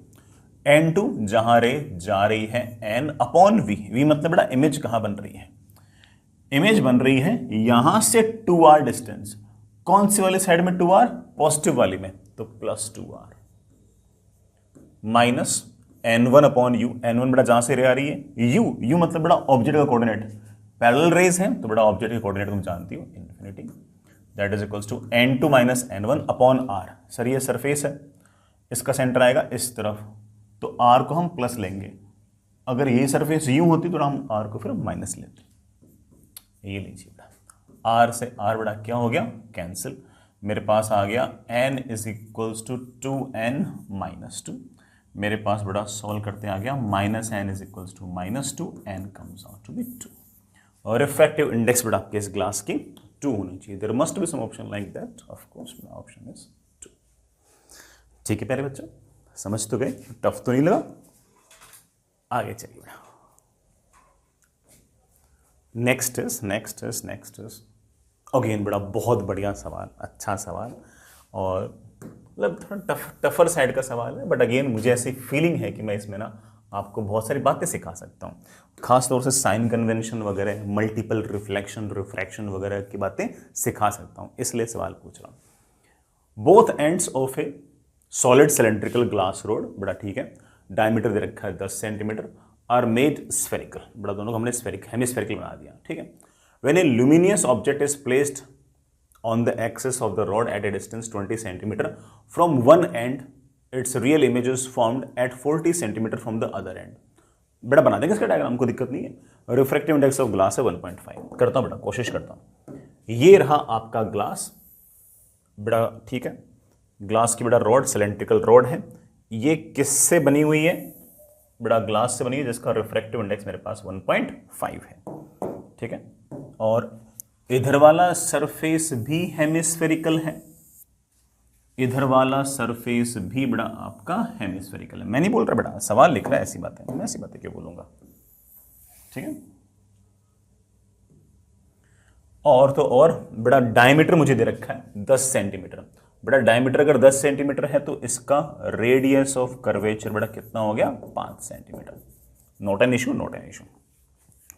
n2 जहां रे जा रही है n अपॉन v, v मतलब बेटा इमेज कहां बन रही है, इमेज बन रही है यहां से 2r डिस्टेंस, कौन सी वाली साइड में 2r, पॉजिटिव वाली में, तो plus 2r minus n1 upon u, n1 बेटा जहां से रे आ रही है, u मतलब बेटा ऑब्जेक्ट का कोऑर्डिनेट, पैरेलल रेज है तो बेटा ऑब्जेक्ट के कोऑर्डिनेट तुम जानती हो infinity, that is equals to n2 minus n1 upon r। Sir ये सरफेस है, इसका सेंटर आएगा इस तरफ, तो r को हम प्लस लेंगे, अगर ये सरफेस यूं होती तो हम r को फिर माइनस लेते, ये लीजिए बेटा, r से r बेटा क्या हो गया कैंसिल, मेरे पास आ गया n is equals to 2n minus 2, मेरे पास बड़ा सॉल्व करते आ गया minus n is equals to minus 2, n comes out to be 2। और रिफ्रैक्टिव इंडेक्स बेटा आपके इस ग्लास की 2 होनी चाहिए, there must be some option like that, of course my option is 2। ठीक है प्यारे बच्चों, समझ तो गए, टफ तो नहीं लगा। आगे चलिए, नेक्स्ट इज अगेन बड़ा बहुत बढ़िया सवाल, अच्छा सवाल, और मतलब थोड़ा टफर साइड का सवाल है, बट अगेन मुझे ऐसी फीलिंग है कि मैं इसमें ना आपको बहुत सारी बातें सिखा सकता हूँ, खास तौर से साइन कन्वेंशन वगैरह, मल्टीपल रिफ्रैक्शन वगैरह की बातें सिखा सकता हूँ, इसलिए सवाल पूछ रहा हूँ। Both ends of A solid cylindrical glass rod, बड़ा ठीक है, डायमीटर दे रखा है 10 सेंटीमीटर, आर मेड स्फेरिकल, बड़ा दोनों को हमने हेमिस्फेरिकल बना दिया, ठीक है। When A luminous object is placed on the axis of the rod at a distance 20 centimeter from one end, its real image is formed at 40 centimeter from the other end। बेटा बना देंगे इसका diagram, को दिक्कत नहीं है। Refractive index of glass है 1.5, करता हूं बेटा, कोशिश करता हूं। ये रहा आपका ग्लास बेटा, ठीक है, ग्लास की बेटा रॉड सिलेंड्रिकल रॉड है, ये किससे बनी हुई है बेटा, ग्लास से बनी है, जिसका रिफ्रैक्टिव इंडेक्स मेरे पास 1.5 है, ठीक है। और इधर वाला सरफेस भी हेमिस्फेरिकल है, इधर वाला सरफेस भी बड़ा आपका हेमिस्फेरिकल है। मैं नहीं बोल रहा बेटा, सवाल लिख रहा है, ऐसी बातें मैं ऐसी बातें क्यों बोलूंगा, ठीक है। और तो और बेटा डायमीटर मुझे दे रखा है 10 सेंटीमीटर, बेटा डायमीटर अगर 10 सेंटीमीटर है तो इसका रेडियस ऑफ कर्वेचर बेटा कितना हो गया 5 सेंटीमीटर। नॉट एन इशू,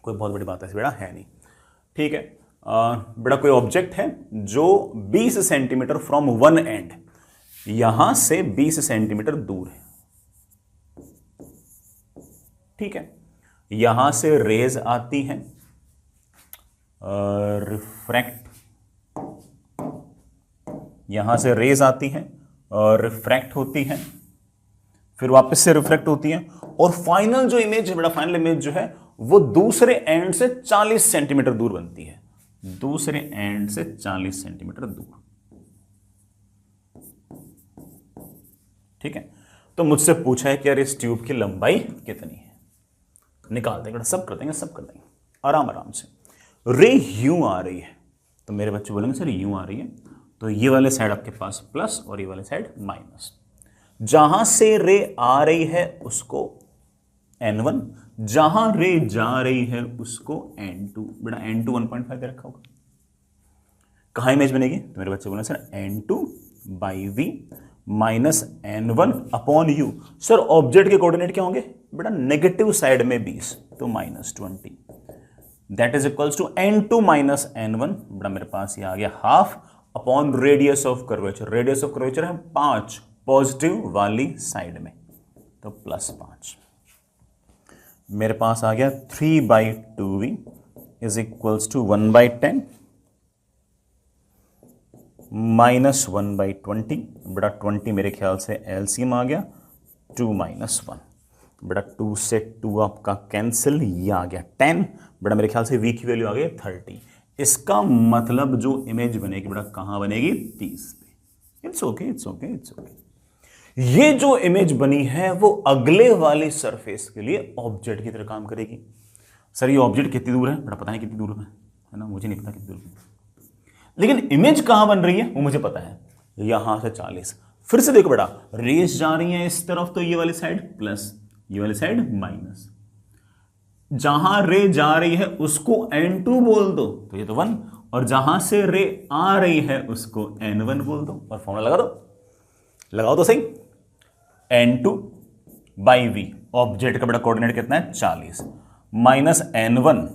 कोई बहुत बड़ी बात है बेटा है नहीं, ठीक है। बेटा कोई ऑब्जेक्ट है जो 20 सेंटीमीटर फ्रॉम वन एंड, यहां से 20 सेंटीमीटर दूर है, ठीक है। यहां से रेज आती हैं, रिफ्रैक्ट, यहां से रेज आती हैं और रिफ्रैक्ट होती हैं, फिर वापस से रिफ्रैक्ट होती हैं, और फाइनल जो इमेज है बेटा, फाइनल इमेज जो है वो दूसरे एंड से 40 सेंटीमीटर दूर बनती है, दूसरे एंड से 40 सेंटीमीटर दूर, ठीक है। तो मुझसे पूछा है कि यार इस ट्यूब की लंबाई कितनी है, निकाल देंगे, सब कर देंगे, सब कर देंगे आराम आराम से। रे यूं आ रही है, तो मेरे बच्चे बोलेंगे सर यूं आ रही है, तो ये वाले साइड आपके पास प्लस और ये वाले साइड माइनस। जहां से रे आ रही है उसको N1, जहां रे जा रही है उसको N2। बेटा N2 1.5 दे रखा होगा, कहां इमेज बनेगी, तो मेरे बच्चे बोले sir N2 by v minus N1 upon u. Sir object के कोऑर्डिनेट क्या होंगे बेटा, नेगेटिव साइड में 20, तो -20, that is equals to N2 minus N1। बेटा मेरे पास ये आ गया half upon radius of curvature, radius of curvature है 5 पॉजिटिव वाली साइड में, तो +5। मेरे पास आ गया 3/2v is equals to 1/10 minus 1/20। बेटा 20 मेरे ख्याल से एलसीएम आ गया, 2 - 1। बेटा 2 से 2 आपका कैंसिल, ये आ गया 10। बेटा मेरे ख्याल से v की वैल्यू आ गई 30। इसका मतलब जो इमेज बनेगी बेटा कहां बनेगी, 30 पे। It's okay, it's okay, it's okay. ये जो इमेज बनी है वो अगले वाले सरफेस के लिए ऑब्जेक्ट की तरह काम करेगी। सर ये ऑब्जेक्ट कितनी दूर है, बेटा पता नहीं कितनी दूर है ना, मुझे नहीं पता कितनी दूर है, लेकिन इमेज कहां बन रही है वो मुझे पता है, यहां से 40। फिर से देखो बेटा, रेस जा रही है इस तरफ, तो ये वाली साइड प्लस, ये वाली साइड माइनस। जहां रे जा रही है उसको N2 बोल दो, तो ये तो 1, और जहां से रे आ रही है उसको N1 बोल दो, और फॉर्मूला लगा दो, लगाओ तो सही। N2 बाई वी, ऑब्जेक्ट का बेटा कोऑर्डिनेट कितना है 40, माइनस N1।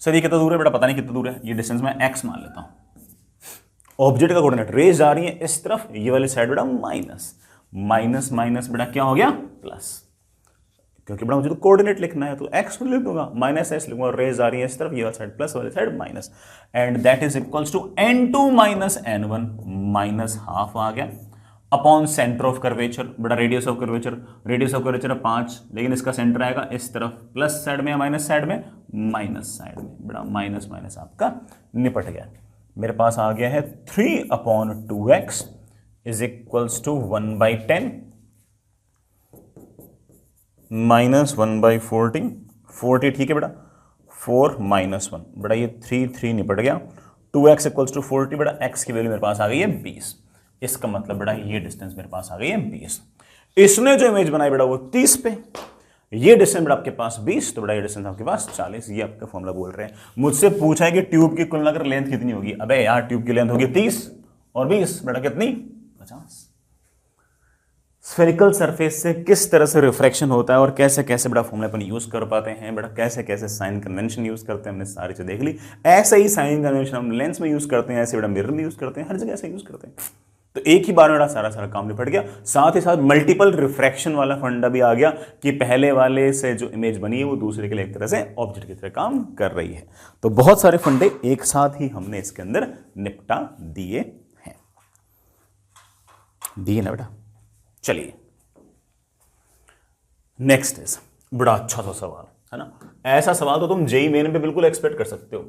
सर ये कितना दूर है बेटा, पता नहीं कितना दूर है, ये डिस्टेंस मैं x मान लेता हूं। ऑब्जेक्ट का कोऑर्डिनेट, रेज जा रही है इस तरफ, ये वाली साइड बेटा माइनस, माइनस माइनस बेटा क्या हो गया प्लस, क्योंकि बेटा मुझे तो कोऑर्डिनेट लिखना है तो x लिख दूंगा, माइनस s लिखूंगा, रेज आ रही है इस तरफ, ये वाली साइड प्लस, वाली side minus, and that is equals to N2 minus N1 minus half आ गया अपॉन सेंटर ऑफ कर्वेचर। बेटा radius of curvature, radius of curvature है 5, लेकिन इसका सेंटर आएगा इस तरफ, प्लस साइड में या माइनस साइड में, माइनस साइड में। बेटा माइनस माइनस आपका निपट गया। मेरे पास आ गया है 3/2x is equals to 1/10 minus 1/40, 40 ठीक है बेटा, 4 - 1। बेटा ये 3 निपट गया, 2x इक्वल्स टू 40। बेटा x की वैल्यू मेरे पास आ गई है 20। इसका मतलब बेटा ये डिस्टेंस मेरे पास आ गई है 20। इसने जो इमेज बनाई बेटा वो 30 पे, ये डिस्टेंस बेटा आपके पास 20, तो बेटा ये डिस्टेंस आपके पास 40। ये आपका फॉर्मूला बोल रहे हैं। मुझसे पूछा है कि ट्यूब की कुल मिलाकर लेंथ कितनी होगी। अबे यार ट्यूब की लेंथ होगी 30 और 20, बेटा कितनी 50। स्फेरिकल सरफेस से किस तरह से रिफ्रैक्शन होता है और कैसे कैसे बेटा फॉर्मूला अपन यूज कर पाते हैं, बेटा कैसे कैसे साइन कन्वेंशन यूज करते हैं, हमने सारी चीजें देख ली। ऐसे ही साइन कन्वेंशन हम लेंस में यूज करते हैं, ऐसे बेटा मिरर में यूज करते हैं, हर जगह ऐसे यूज करते हैं। तो एक ही बार में सारा काम निपट गया। साथ ही साथ मल्टीपल रिफ्रैक्शन वाला फंडा भी आ गया कि पहले वाले से जो इमेज बनी है वो दूसरे के लिए एक तरह से ऑब्जेक्ट की तरह काम कर रही है। तो बहुत सारे फंडे एक साथ ही हमने इसके अंदर निपटा दिए हैं, दिए ना बेटा। चलिए नेक्स्ट इज बड़ा अच्छा सा सवाल है ना। ऐसा सवाल तो तुम जेईई मेन पे बिल्कुल एक्सपेक्ट कर सकते हो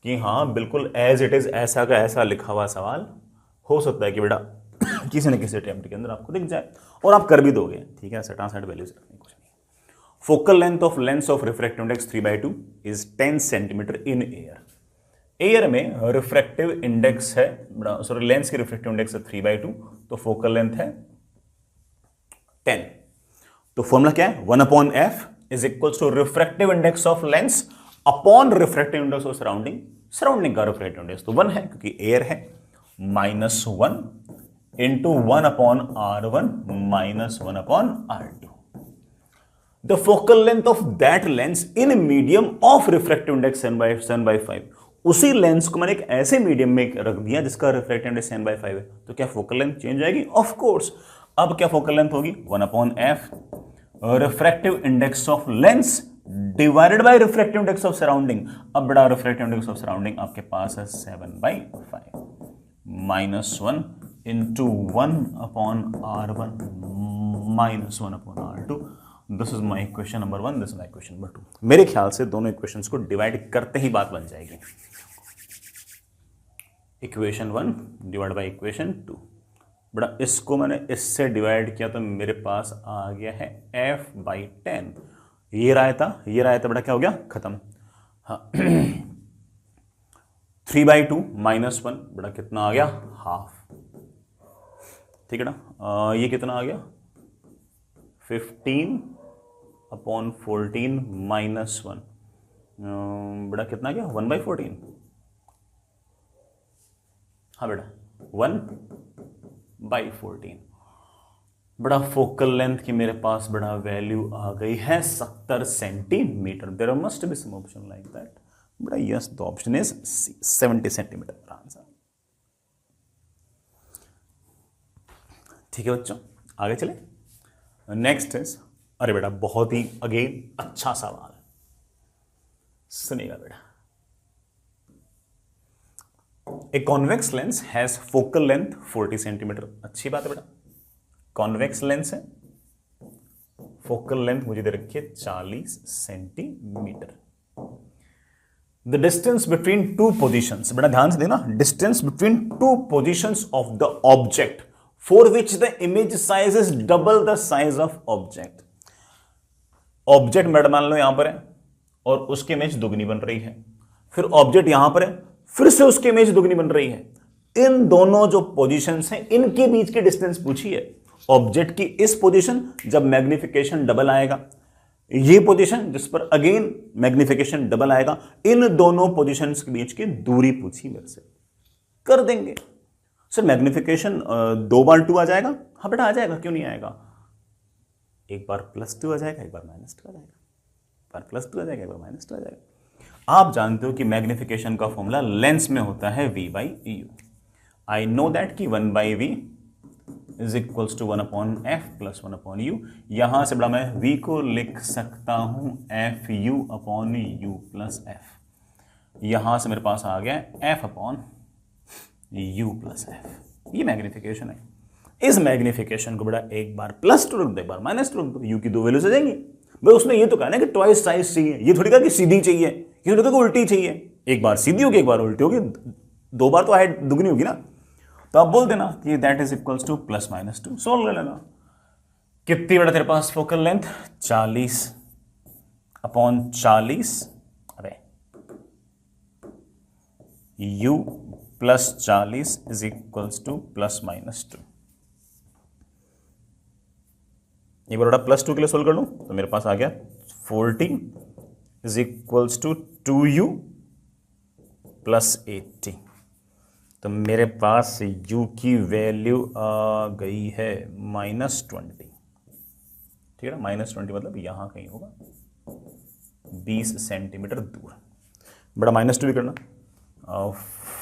कि हाँ बिल्कुल एज इट इज ऐसा का ऐसा लिखा हुआ सवाल हो सकता है कि बेटा किसी न किसी अटेम्प्ट के अंदर आपको दिख जाए और आप कर भी दोगे। ठीक है, सटासाट वैल्यूज रखने कुछ नहीं। Focal length of refractive index 3/2 is 10 centimetre in air. Air में रिफ्रैक्टिव इंडेक्स है, सॉरी लेंस की रिफ्रैक्टिव इंडेक्स है 3/2, तो फोकल लेंथ है 10। तो फॉर्मूला क्या है, 1/f is equals to refractive index of lens upon refractive index of surrounding. Surrounding का रिफ्रैक्टिव इंडेक्स तो 1 है क्योंकि एयर है, -1 into 1/R1 -1/R2। The focal length of that lens in medium of refractive index 7/5। उसी lens को मैंने एक ऐसे मीडियम में रख दिया जिसका रिफ्रैक्टिव इंडेक्स 7/5 है, तो क्या फोकल लेंथ चेंज आएगी? Of course. अब क्या फोकल लेंथ होगी? 1/f refractive index of lens divided by refractive index of surrounding. अब बड़ा रिफ्रैक्टिव इंडेक्स ऑफ सराउंडिंग आपके पास है 7/5 -1 into 1/r1 -1/r2। This is my equation number 1, this is my equation number 2। मेरे ख्याल से दोनों इक्वेशंस को डिवाइड करते ही बात बन जाएगी। Equation 1 divide by equation 2। बड़ा इसको मैंने इससे डिवाइड किया तो मेरे पास आ गया है f/10। ये रहा था बड़ा क्या हो गया? खत्म। हाँ 3/2 -1 बड़ा कितना आ गया? हाफ। ठीक है ना। ये कितना आ गया? 15/14 -1 बड़ा कितना गया? 1/14। हाँ बेटा 1/14। बड़ा फोकल लेंथ की मेरे पास बड़ा वैल्यू आ गई है 70 centimetre. There must be some option like that. बड़ा yes, the option is 70 centimetre answer. ठीक है बच्चों, आगे चले। नेक्स्ट इज, अरे बेटा बहुत ही अगेन अच्छा सवाल है, सुनिएगा बेटा। A convex lens has focal length 40 centimetre. अच्छी बात है बेटा, कॉन्वेक्स लेंस है, फोकल लेंथ मुझे दे रखी है 40 centimetre. The distance between two positions, बेटा ध्यान से देना, distance between two positions of the object for which the image size is double the size of object. Object madam मान लो यहां पर है और उसकी इमेज दुगनी बन रही है, फिर ऑब्जेक्ट यहां पर है, फिर से उसकी इमेज दुगनी बन रही है। इन दोनों जो पोजीशंस हैं इनके बीच की डिस्टेंस पूछी है। ऑब्जेक्ट की इस पोजीशन जब मैग्निफिकेशन डबल आएगा, ये पोजीशन जिस पर अगेन मैग्निफिकेशन डबल आएगा, इन दोनों पोजीशंस के बीच की दूरी पूछी मेरे से। कर देंगे सर। मैग्निफिकेशन 2 बार 2 आ जाएगा? हाँ बेटा आ जाएगा, क्यों नहीं आएगा। एक बार +2 आ जाएगा, एक बार -2 आ जाएगा, एक बार +2 आ जाएगा, एक बार -2 आ जाएगा। आप जानते हो कि मैग्निफिकेशन का फॉर्मूला लेंस में होता है v/u। आई नो दैट कि 1/v is equals to 1/f + 1/u। यहां से बड़ा मैं v को लिख सकता हूं FU/u + f। यहां से मेरे पास आ गया f/u + f। ये मैग्निफिकेशन है। इस मैग्निफिकेशन को बड़ा एक बार +2 रख दो, एक बार -2 रख दो, u की 2 वैल्यूज आ जाएंगी। भाई उसने ये तो कहा ना कि ट्वाइस साइज चाहिए, ये थोड़ी कहा कि सीधी चाहिए, ये थोड़ी कहा कि उल्टी चाहिए। एक बार सीधी होगी, एक बार उल्टी होगी, 2 बार तो हाइट दुगनी होगी ना। तो आप बोल देना कि that is equals to +-2। Solve कर लेना। कितनी बड़ा तेरे पास फोकल लेंथ? 40/40। अरे u + 40 इज इक्वल्स टू +-2। एक बार +2 के लिए सोल्व कर लूं तो मेरे पास आ गया 40 इज इक्वल्स टू 2u + 80। तो मेरे पास u की वैल्यू आ गई है -20। ठीक है ना, -20 मतलब यहां कहीं होगा 20 सेंटीमीटर दूर। बड़ा -2 भी करना।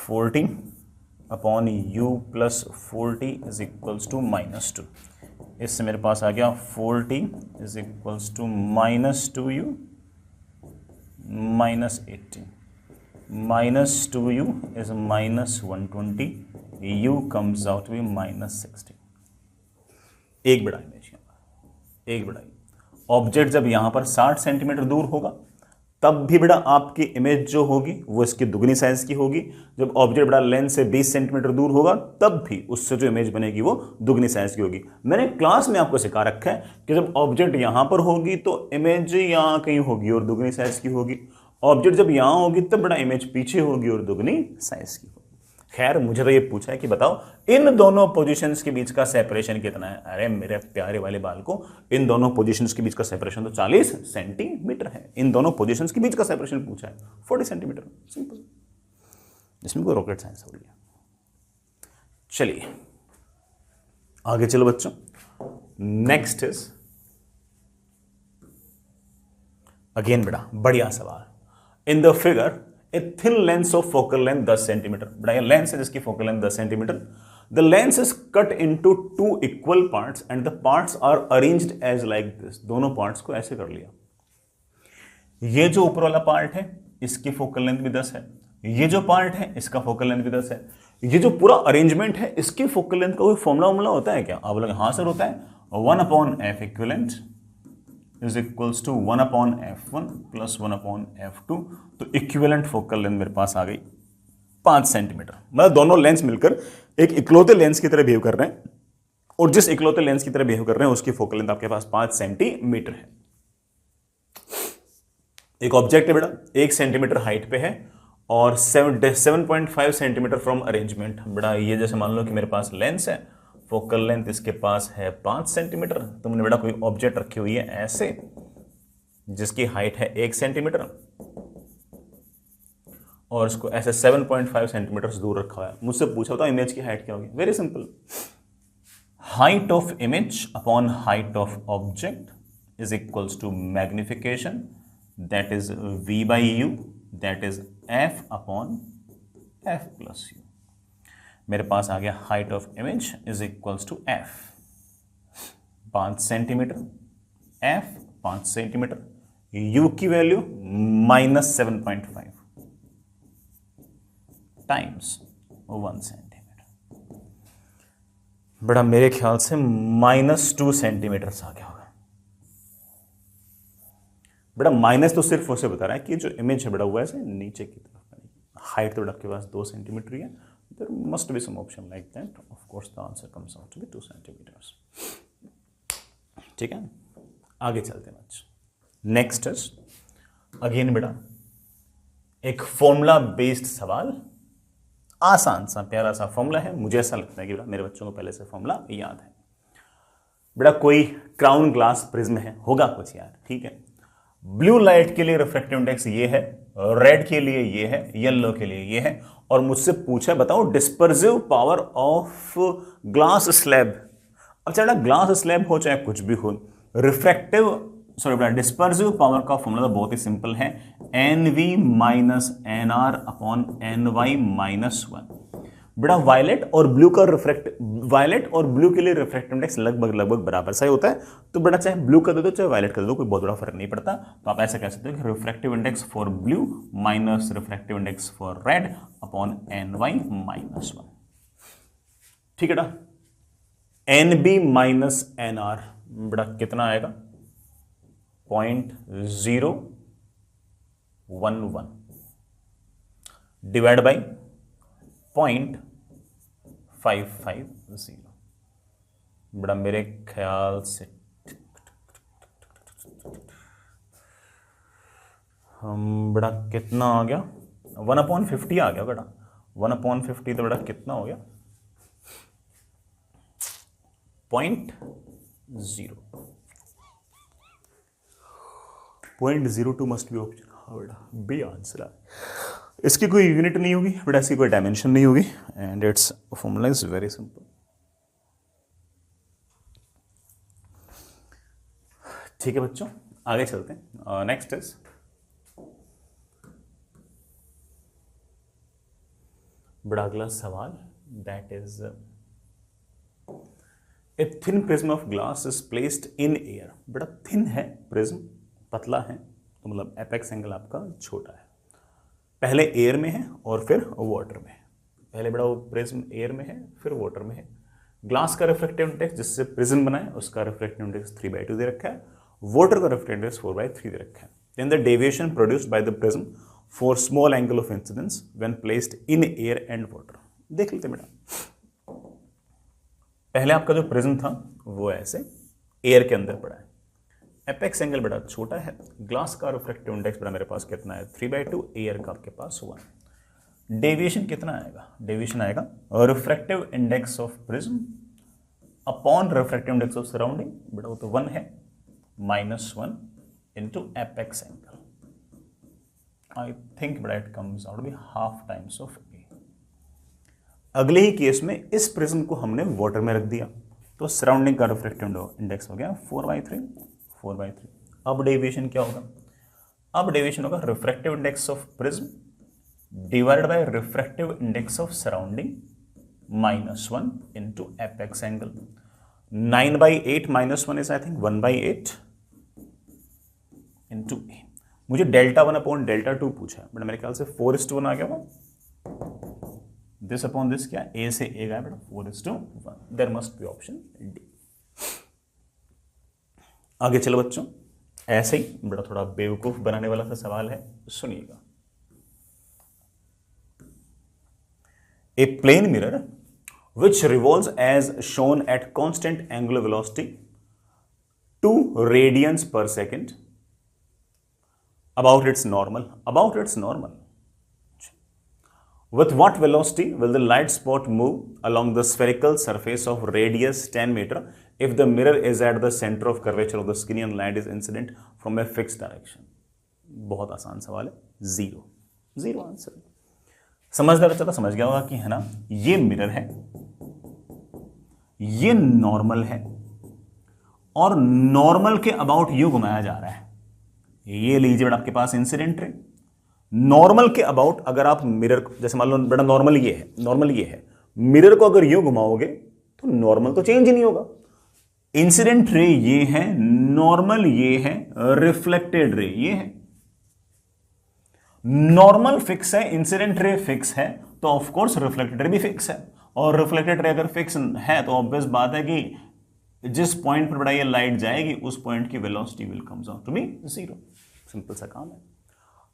40/u + 40 is equals to -2। इससे मेरे पास आ गया 40 is equals to -2u -80। -2u is -120, u comes out to be -60। एक बड़ा इमेज, एक बड़ा ऑब्जेक्ट जब यहां पर 60 सेंटीमीटर दूर होगा तब भी बड़ा आपकी इमेज जो होगी वो इसकी दुगनी साइज की होगी। जब ऑब्जेक्ट बड़ा लेंस से 20 सेंटीमीटर दूर होगा तब भी उससे जो इमेज बनेगी वो दुगनी साइज की होगी। मैंने क्लास में आपको सिखा रखा है कि जब ऑब्जेक्ट यहां पर होगी तो इमेज यहां कहीं होगी और दुगनी साइज की होगी। ऑब्जेक्ट जब यहां होगी तब बड़ा इमेज पीछे होगी और दुगनी साइज की होगी। खैर मुझे तो ये पूछा है कि बताओ इन दोनों पोजीशंस के बीच का सेपरेशन कितना है। अरे मेरे प्यारे वाले बाल को, इन दोनों पोजीशंस के बीच का सेपरेशन तो 40 सेंटीमीटर है। इन दोनों पोजीशंस के बीच का सेपरेशन पूछा है 40 सेंटीमीटर। सिंपल, इसमें कोई रॉकेट साइंस हो रही है। चलिए आगे चलो बच्चों। नेक्स्ट इज अगेन बेटा बढ़िया सवाल। In the figure a thin lens of focal length 10 centimetre, बेटा ये लेंस है जिसकी focal length 10 centimetre. The lens is cut into 2 equal parts and the parts are arranged as like this. दोनों parts को ऐसे कर लिया। ये जो ऊपर वाला पार्ट है इसकी फोकल लेंथ भी 10 है, ये जो पार्ट है इसका फोकल लेंथ भी 10 है। ये जो पूरा अरेंजमेंट है इसकी फोकल लेंथ का कोई फॉर्मूला होता है क्या? आप लोग हाँ सर होता है, 1/f equivalent is equals to 1/f1 plus 1/f2। तो इक्विवेलेंट फोकल लेंथ मेरे पास आ गई 5 सेंटीमीटर। मतलब दोनों लेंस मिलकर एक इकलौते लेंस की तरह बिहेव कर रहे हैं, और जिस इकलौते लेंस की तरह बिहेव कर रहे हैं उसकी फोकल लेंथ आपके पास 5 सेंटीमीटर है। एक ऑब्जेक्ट है बेटा 1 सेंटीमीटर हाइट पे है और 7.5 सेंटीमीटर फ्रॉम अरेंजमेंट। बेटा ये जैसे मान लो कि मेरे पास लेंस है, फोकल लेंथ इसके पास है 5 सेंटीमीटर। तुमने बेटा कोई ऑब्जेक्ट रखी हुई है ऐसे जिसकी हाइट है 1 सेंटीमीटर और इसको ऐसे 7.5 सेंटीमीटर दूर रखा हुआ है। मुझसे पूछा होता इमेज की हाइट क्या होगी? Very simple, height of image upon height of object is equals to magnification, that is v by u, that is f upon f plus u। मेरे पास आ गया height of image is equals to f 5 centimetre, f 5 centimetre, u की value -7.5 times 1 centimetre. बड़ा मेरे ख्याल से -2 centimetre आ गया होगा। बेटा माइनस तो सिर्फ उसे बता रहा है कि जो इमेज है बेटा वो ऐसे नीचे की तरफ बनेगी। हाइट तो बेटा आपके पास 2 सेंटीमीटर ही है, there must be some option like that. Of course the answer comes out to be 2 centimetres. ठीक है, आगे चलते हैं बच्चों। नेक्स्ट इज अगेन बेटा एक फॉर्मूला बेस्ड सवाल, आसान सा प्यारा सा फॉर्मूला है। मुझे ऐसा लगता है कि बेटा मेरे बच्चों को पहले से फॉर्मूला याद है। बेटा कोई क्राउन ग्लास प्रिज्म है, होगा कुछ यार, ठीक है। ब्लू लाइट के लिए रिफ्रैक्टिव इंडेक्स ये है, रेड के लिए ये है, येलो के लिए ये है, और मुझसे पूछा बताओ dispersive power of glass slab. अब चाहे ग्लास स्लैब हो चाहे कुछ भी हो, रिफ्रैक्टिव बेटा डिस्पर्सिव पावर का फॉर्मूला तो बहुत ही सिंपल है, NV minus NR upon NY minus 1। बेटा वायलेट और ब्लू के लिए रिफ्रैक्टिव इंडेक्स लगभग बराबर सा ही होता है। तो बेटा चाहे ब्लू का दे दो चाहे वायलेट का दे दो, कोई बहुत बड़ा फर्क नहीं पड़ता। तो आप ऐसा कह सकते हो कि refractive index for blue minus refractive index for red upon NY minus 1। ठीक है बेटा, NB माइनस NR बेटा कितना आएगा? 0.011 डिवाइड बाई 0.550। बड़ा मेरे ख्याल से हम बड़ा कितना आ गया? 1/50 आ गया बेटा। 1/50 तो बड़ा कितना हो गया? 0.02 मस्ट बी ऑप्शन। हाँ बेटा बी आंसर है। इसकी कोई यूनिट नहीं होगी बेटा, इसकी कोई डायमेंशन नहीं होगी, and it's formula is very simple. ठीक है बच्चों, आगे चलते हैं। नेक्स्ट इज बड़ा अगला सवाल, that is a thin prism of glass is placed in air. बड़ा थिन है प्रिज्म, पतला है, तो मतलब एपेक्स एंगल आपका छोटा है। पहले एयर में है और फिर वाटर में है। पहले बड़ा वो प्रिज्म एयर में है फिर वाटर में है। ग्लास का रिफ्रैक्टिव इंडेक्स जिससे प्रिज्म बना है उसका रिफ्रैक्टिव इंडेक्स 3/2 दे रखा है। वाटर का रिफ्रैक्टिव इंडेक्स 4/3 दे रखा है। Then the deviation produced by the prism for small angle of incidence when placed in air and water. देख लेते बेटा, पहले आपका जो प्रिज्म था वो ऐसे एयर के अंदर पड़ा है। एपेक्स एंगल बड़ा छोटा है। ग्लास का रिफ्रैक्टिव इंडेक्स बड़ा मेरे पास कितना है? 3/2। एयर का आपके पास 1। डेविएशन कितना आएगा? डेविएशन आएगा refractive index of prism upon refractive index of surrounding, बेटा वो तो 1 है, -1 into apex angle. I think बेटा it comes out be half times of A. अगले ही केस में इस प्रिज्म को हमने वाटर में रख दिया तो सराउंडिंग का रिफ्रैक्टिव इंडेक्स हो गया 4/3। अब डेविएशन क्या होगा? अब डेविएशन होगा refractive index of prism divided by refractive index of surrounding -1 into apex angle. 9/8 -1 is I think 1/8 into A. मुझे डेल्टा 1 अपॉन डेल्टा 2 पूछा है, बट मेरे ख्याल से 4:1 आ गया होगा. दिस अपॉन दिस क्या ए से ए गया बेटा 4:1. There must be option D. आगे चलो बच्चों, ऐसे ही बड़ा थोड़ा बेवकूफ बनाने वाला सा सवाल है, सुनिएगा. A plane mirror which revolves as shown at constant angular velocity 2 radians per second about its normal. With what velocity will the light spot move along the spherical surface of radius 10 meter if the mirror is at the center of curvature of the screen and light is incident from a fixed direction? बहुत आसान सवाल है. Zero answer. समझदार बच्चा तो समझ गया होगा कि है ना, ये मिरर है, ये नॉर्मल है और नॉर्मल के अबाउट यू घुमाया जा रहा है. ये लीजिए बेटा आपके पास इंसिडेंट रे. नॉर्मल के अबाउट अगर आप मिरर को, जैसे मान लो बेटा नॉर्मल ये है, मिरर को अगर यूं घुमाओगे तो नॉर्मल तो चेंज ही नहीं होगा. इंसिडेंट रे ये है, नॉर्मल ये है, रिफ्लेक्टेड रे ये है. नॉर्मल फिक्स है, इंसिडेंट रे फिक्स है, तो ऑफ कोर्स रिफ्लेक्टेड रे भी फिक्स है. और रिफ्लेक्टेड रे अगर फिक्स है तो ऑब्वियस बात है कि जिस पॉइंट पर बड़ा ये लाइट जाएगी उस पॉइंट की velocity will comes out to be 0. Simple सा काम है.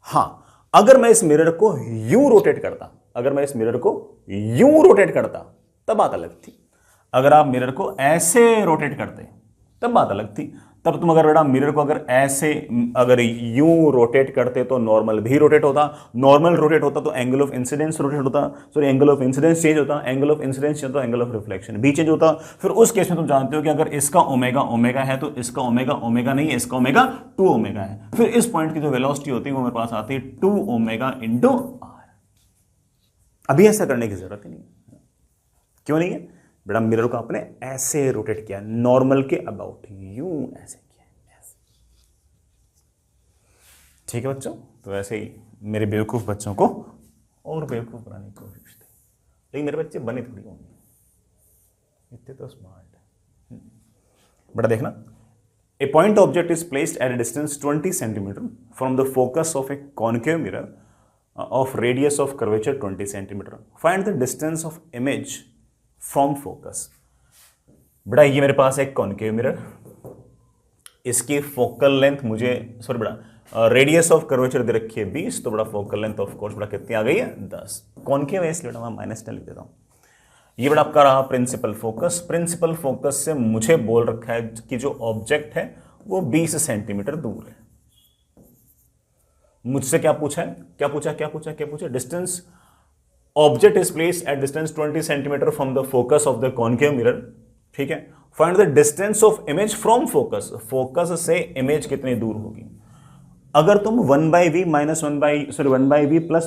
हाँ, अगर मैं इस मिरर को यूं रोटेट करता, तब बात अलग थी. अगर आप मिरर को ऐसे रोटेट करते तब बात अलग थी. तब तुम अगर बेटा मिरर को अगर यूं रोटेट करते तो नॉर्मल भी रोटेट होता, नॉर्मल रोटेट होता तो एंगल ऑफ इंसिडेंस रोटेट होता, sorry angle of incidence change होता, एंगल ऑफ इंसिडेंस चेंज होता, एंगल ऑफ रिफ्लेक्शन भी चेंज होता. फिर उस केस में तुम जानते हो कि अगर इसका ओमेगा है तो इसका ओमेगा नहीं है, इसका ओमेगा 2 ओमेगा है. फिर इस पॉइंट की जो वेलोसिटी होती है वो मेरे पास आती है 2 ओमेगा इंटू आर. अभी ऐसा करने की जरूरत ही नहीं है. क्यों नहीं है बेटा? मिरर को आपने ऐसे रोटेट किया, नॉर्मल के अबाउट यूं ऐसे किया, ऐसे. ठीक है बच्चों, तो ऐसे ही मेरे बेवकूफ बच्चों को और बेवकूफ बनाने की कोशिश थी, लेकिन मेरे बच्चे बने थोड़ी होंगे, इतने तो स्मार्ट है. बेटा देखना, a point object is placed at a distance 20 centimetre from the focus of a concave mirror of radius of curvature 20 centimetre. Find the distance of image from focus. बेटा ये मेरे पास एक कॉन्केव मिरर, इसकी focal length मुझे, sorry बेटा radius of curvature दे रखी है 20, तो बड़ा फोकल लेंथ ऑफ कोर्स बड़ा कितनी आ गई है 10. कॉन्केव है इसलिए मैं -10 लिख देता हूं. ये बड़ा आपका रहा प्रिंसिपल फोकस से मुझे बोल रखा है कि जो ऑब्जेक्ट है वो 20 सेंटीमीटर दूर है. मुझसे क्या पूछा? Distance object is placed at distance 20 centimetre from the focus of the concave mirror. ठीक है, find the distance of image from focus से इमेज कितनी दूर होगी. अगर तुम 1/v प्लस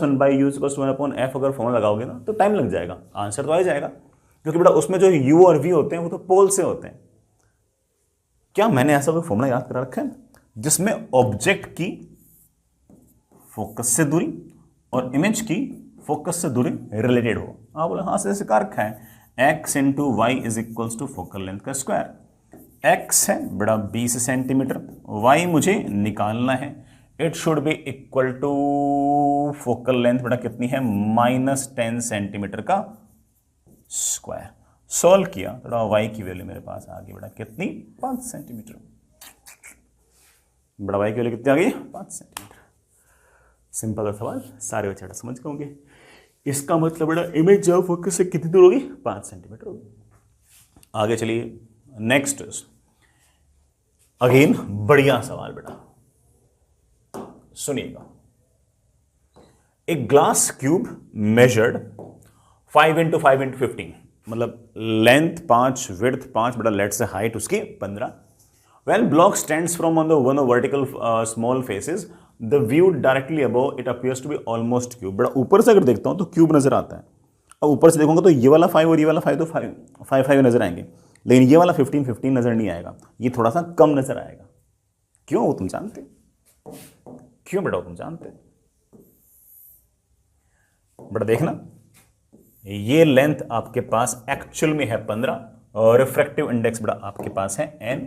1/u = 1/f अगर फॉर्मूला लगाओगे ना तो टाइम लग जाएगा, आंसर तो आ जाएगा, क्योंकि बेटा उसमें जो u और v होते हैं वो तो पोल से होते हैं. क्या मैंने ऐसा कोई फॉर्मूला याद करा रखा है जिसमें ऑब्जेक्ट की फोकस से दूरी और इमेज की फोकस से दूरी रिलेटेड हो? आप बोले हाँ, से कार रखा है, x into y is equals to focal length का स्क्वायर. x है बड़ा 20 सेंटीमीटर, y मुझे निकालना है, it should be equal to focal length बड़ा कितनी है -10 सेंटीमीटर का स्क्वायर. सॉल्व किया तो y की वैल्यू मेरे पास आ गई बड़ा कितनी 5 सेंटीमीटर. बड़ा y की वैल्यू कितनी आ गई 5 सेंटीमीटर. सिंपल सवाल, सारे बच्चे समझ गए होंगे. इसका मतलब बेटा इमेज जो फोकस से कितनी दूर होगी 5 सेंटीमीटर होगी. आगे चलिए, नेक्स्ट अगेन बढ़िया सवाल बेटा, सुनिएगा. एक ग्लास क्यूब मेजर्ड 5 × 5 × 15, मतलब लेंथ 5, विड्थ 5, बेटा लेट से हाइट उसकी 15. When block stands from on the one of vertical small faces, the view directly above it appears to be almost cube. बड़ा ऊपर से अगर देखता हूं तो क्यूब नजर आता है, और ऊपर से देखूंगा तो ये वाला 5 और ये वाला 5 तो 5 नजर आएंगे, लेकिन ये वाला 15 नजर नहीं आएगा, ये थोड़ा सा कम नजर आएगा. क्यों? तुम जानते क्यों बेटा तुम जानते हैं बेटा, देखना ये लेंथ आपके पास एक्चुअल में है 15 और रिफ्रैक्टिव इंडेक्स बेटा आपके पास है n,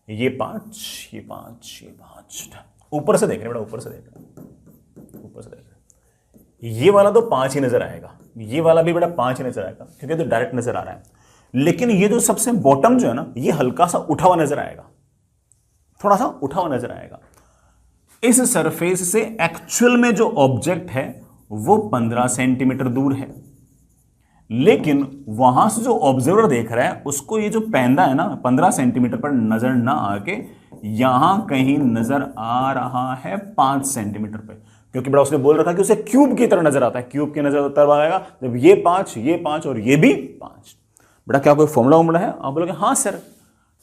ये 5 ये 5 ये 5। ऊपर से देख रहे बेटा, ऊपर से देख रहे, ऊपर से देख रहे, ये वाला तो 5 ही नजर आएगा, ये वाला भी बेटा 5 ही नजर आएगा क्योंकि तो डायरेक्ट नजर आ रहा है। लेकिन ये जो सबसे बॉटम जो है ना, ये हल्का सा उठा हुआ नजर आएगा, थोड़ा सा उठा हुआ नजर आएगा। इस सरफेस से एक्चुअल में जो ऑब्जेक्ट है वो 15 सेंटीमीटर दूर है, लेकिन वहां से जो ऑब्जर्वर देख रहा है उसको ये जो पैंदा है ना 15 सेंटीमीटर पर नजर ना आके यहां कहीं नजर आ रहा है 5 सेंटीमीटर पे, क्योंकि बड़ा उसने बोल रखा कि उसे क्यूब की तरह नजर आता है। क्यूब की नजर तब आएगा जब ये 5 और ये भी 5। बेटा क्या कोई फॉर्मूला वॉर्मूला है? आप बोलोगे हाँ सर,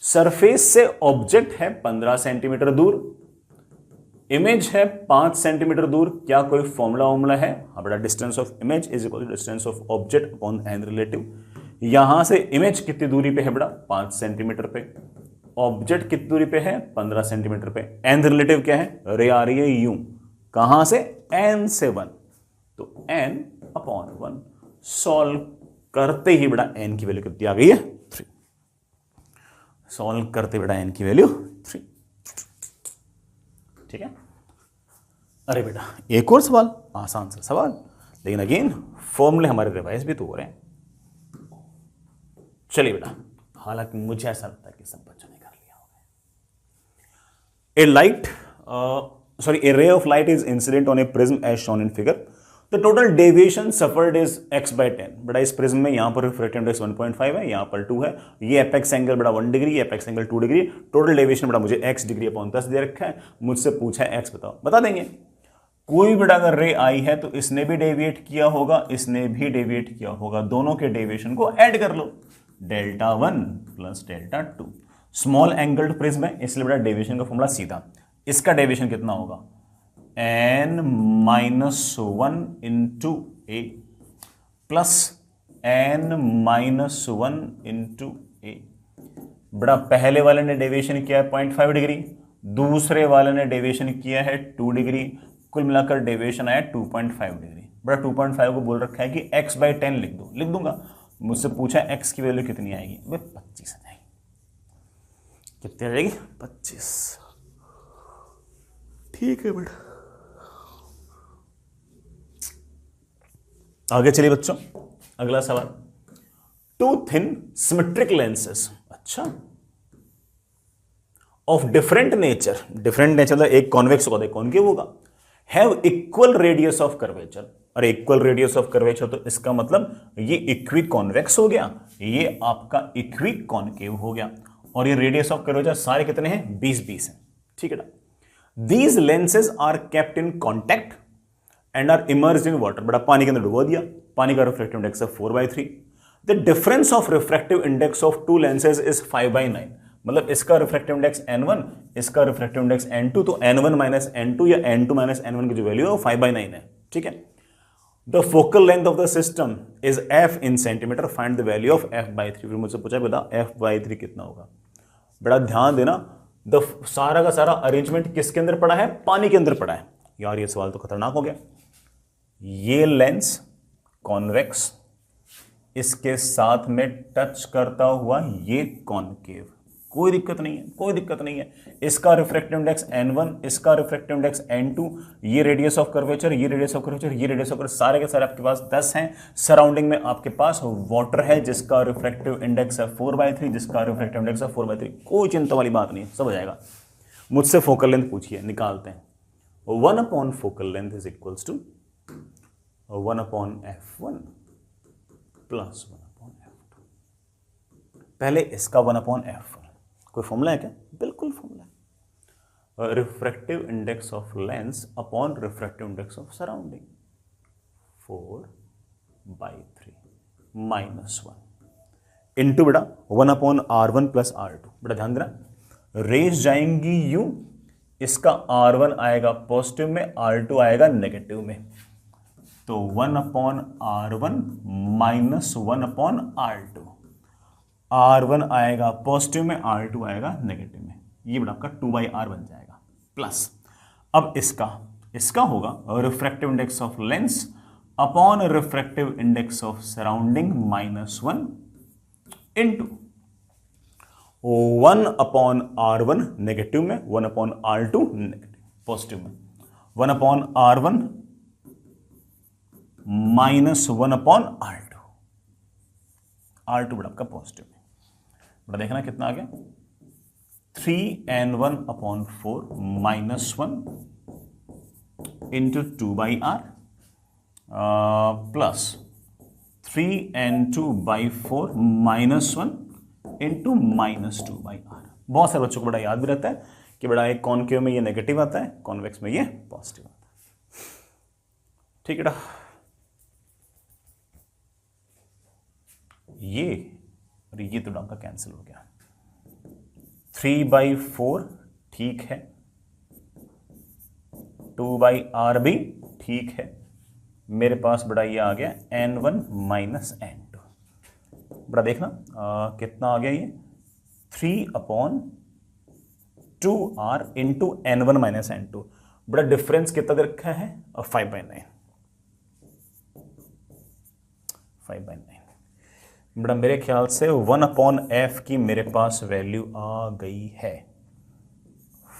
सरफेस से ऑब्जेक्ट है 15 सेंटीमीटर दूर, इमेज है 5 सेंटीमीटर दूर, क्या कोई फॉर्मूला वॉर्मूला है? हाँ बेटा, distance of image is equal to distance of object upon n relative. यहां से इमेज कितनी दूरी पे है बेटा? 5 सेंटीमीटर पे। ऑब्जेक्ट कितनी दूरी पे है? 15 सेंटीमीटर पे। एन रिलेटिव क्या है? रे आ रही है यूं, कहां से? एन से 1, तो एन अपॉन 1। सॉल्व करते ही बेटा एन की वैल्यू कितनी आ गई है? 3। सॉल्व करते बेटा एन की वैल्यू 3। ठीक है। अरे बेटा एक और सवाल, आसान सा सवाल, लेकिन अगेन फॉर्मूले हमारे रिवाइज भी तो हो रहे हैं। चलिए बेटा, हालांकि मुझे ऐसा लगता है कि सब बच्चों ने कर लिया होगा। A ray of light is incident on a prism as shown in figure. The total deviation suffered is x/10। बेटा इस प्रिज्म में यहां पर रिफ्रैक्टिव इंडेक्स 1.5 है, यहां पर 2 है, ये एपेक्स एंगल बेटा 1 degree, apex angle 2 degree. Total deviation बेटा मुझे x डिग्री अपॉन 10 दे रखा है, मुझसे पूछा है x बताओ, बता देंगे। कोई बेटा अगर रे आई है तो इसने भी डेविएट किया होगा, इसने भी डेविएट किया होगा, दोनों के डेविएशन को ऐड कर लो, Δ1 प्लस Δ2। स्मॉल एंगल्ड प्रिज्म है इसलिए बेटा डेविएशन का फॉर्मूला सीधा, इसका डेविएशन कितना होगा? n-1 इंटू ए प्लस n-1 इंटू ए। बड़ा पहले वाले ने डेविएशन किया है 0.5 डिग्री, दूसरे वाले ने डेविएशन किया है 2 डिग्री, कुल मिलाकर डेविएशन आया 2.5 डिग्री। बड़ा 2.5 को बोल रखा है कि x/10 लिख दो, लिख दूंगा। मुझसे पूछा x की वैल्यू कितनी आएगी? वे 25 आ जाएगी। कितनी आ जाएगी? 25। ठीक है बेटा, आगे चलिए बच्चों, अगला सवाल। 2 थिन सिमेट्रिक लेंसेज, अच्छा, of different nature, different nature मतलब एक कॉन्वेक्स होगा, एक कॉनकेव होगा, have equal radius of curvature. अरे इक्वल रेडियस ऑफ कर्वेचर तो इसका मतलब ये इक्वी कॉन्वेक्स हो गया, ये आपका इक्वी कॉनकेव हो गया, और ये रेडियस ऑफ कर्वेचर सारे कितने हैं? 20 है। ठीक है ना। These lenses are kept in contact and are immersed in water. बड़ा पानी के अंदर डुबो दिया, पानी का रिफ्रैक्टिव इंडेक्स है 4/3। The difference of refractive index of 2 lenses is 5/9। मतलब इसका रिफ्रैक्टिव इंडेक्स n1, इसका रिफ्रैक्टिव इंडेक्स n2, तो n1 माइनस n2 या n2 माइनस n1 की जो वैल्यू है वो 5/9 है। ठीक है। The focal length of the system is f in centimetre, find the value of f/3। फिर मुझसे पूछा बता f/3 कितना होगा? बड़ा ध्यान देना, द सारा का सारा अरेंजमेंट किसके अंदर पड़ा है? पानी के अंदर पड़ा है। यार ये सवाल तो खतरनाक हो गया। ये लेंस कॉन्वेक्स, इसके साथ में टच करता हुआ ये कॉनकेव, कोई दिक्कत नहीं है, कोई दिक्कत नहीं है। इसका रिफ्रैक्टिव इंडेक्स n1, इसका रिफ्रैक्टिव इंडेक्स n2, ये रेडियस ऑफ कर्वेचर, ये रेडियस ऑफ कर्वेचर, ये रेडियस ऑफ कर्वेचर, सारे के सारे आपके पास 10 हैं। सराउंडिंग में आपके पास वाटर है जिसका रिफ्रैक्टिव इंडेक्स है 4/3, जिसका रिफ्रैक्टिव इंडेक्स है 4/3। कोई चिंता वाली बात नहीं है, सब हो जाएगा। मुझसे फोकल लेंथ पूछिए, निकालते हैं। 1/4 focal length is equals to 1/f1 plus 1/f2। पहले इसका 1/f1, कोई फॉर्मूला है क्या? बिल्कुल फॉर्मूला है, refractive index of lens upon refractive index of surrounding, 4/3 minus 1 into बेटा 1/r1 प्लस r2। बेटा ध्यान देना, रेस जाएंगी यूं, इसका r1 आएगा पॉजिटिव में, r2 आएगा नेगेटिव में, तो 1/r1 माइनस 1/r2। r1 आएगा पॉजिटिव में, r2 आएगा नेगेटिव में, ये बड़ा आपका 2/r बन जाएगा, प्लस अब इसका होगा refractive index of lens upon refractive index of surrounding -1 into 1/R1 negative में, 1/R2 नेगेटिव पॉजिटिव में, 1/R1 -1/R2, R2 बड़ा आपका पॉजिटिव में। बड़ा देखना कितना आ गया, 3n1/4 -1 into 2/R plus 3n2/4 -1 into -2/R। बहुत सारे बच्चों को बड़ा याद भी रहता है कि बड़ा एक कॉनकेव में ये नेगेटिव आता है, कॉन्वेक्स में ये पॉजिटिव आता है। ठीक है, ये और ये तो आपका कैंसिल हो गया। 3/4 ठीक है, 2/R भी ठीक है, मेरे पास बड़ा ये आ गया n1 -n2। बड़ा देखना कितना आ गया ये, 3/2R इंटू n1 -n2। बड़ा डिफरेंस कितना दे रखा है, 5/9। बड़ा मेरे ख्याल से 1/f की मेरे पास वैल्यू आ गई है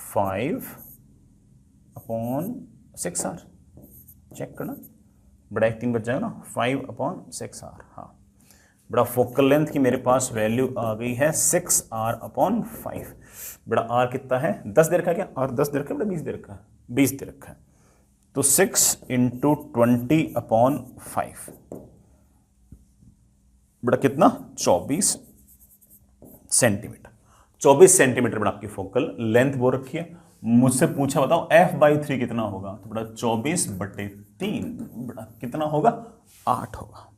5/6R। चेक करना, बड़ा एक 3 बच जाएगा ना, 5/6R। हाँ, बड़ा फोकल लेंथ की मेरे पास वैल्यू आ गई है 6R/5। बड़ा R कितना है, 10 दे रखा है क्या, R 10 दे रखा है, बड़ा 20 दे रखा है, 20 दे रखा है, तो 6 इंटू 20/5 बड़ा कितना, 24 सेंटीमीटर। 24 सेंटीमीटर बड़ा आपकी फोकल लेंथ बोल रखी है। मुझसे पूछा बताओ f/3 कितना होगा, तो बड़ा 24/3 बड़ा कितना होगा, 8 होगा।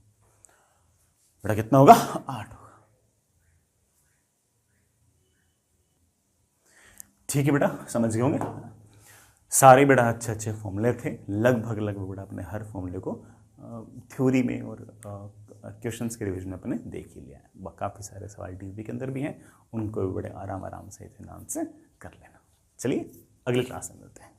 बड़ा कितना होगा, 8 होगा। ठीक है बेटा, समझ गए होंगे सारे बेटा अच्छे अच्छे फॉर्मूले थे, लगभग बेटा अपने हर फॉर्मूले को थ्योरी में और क्वेश्चंस के रिवीजन में अपने देख ही लिया है। काफ़ी सारे सवाल डीबी के अंदर भी हैं, उनको भी बड़े आराम से इत्मीनान से कर लेना। चलिए अगली क्लास में मिलते हैं।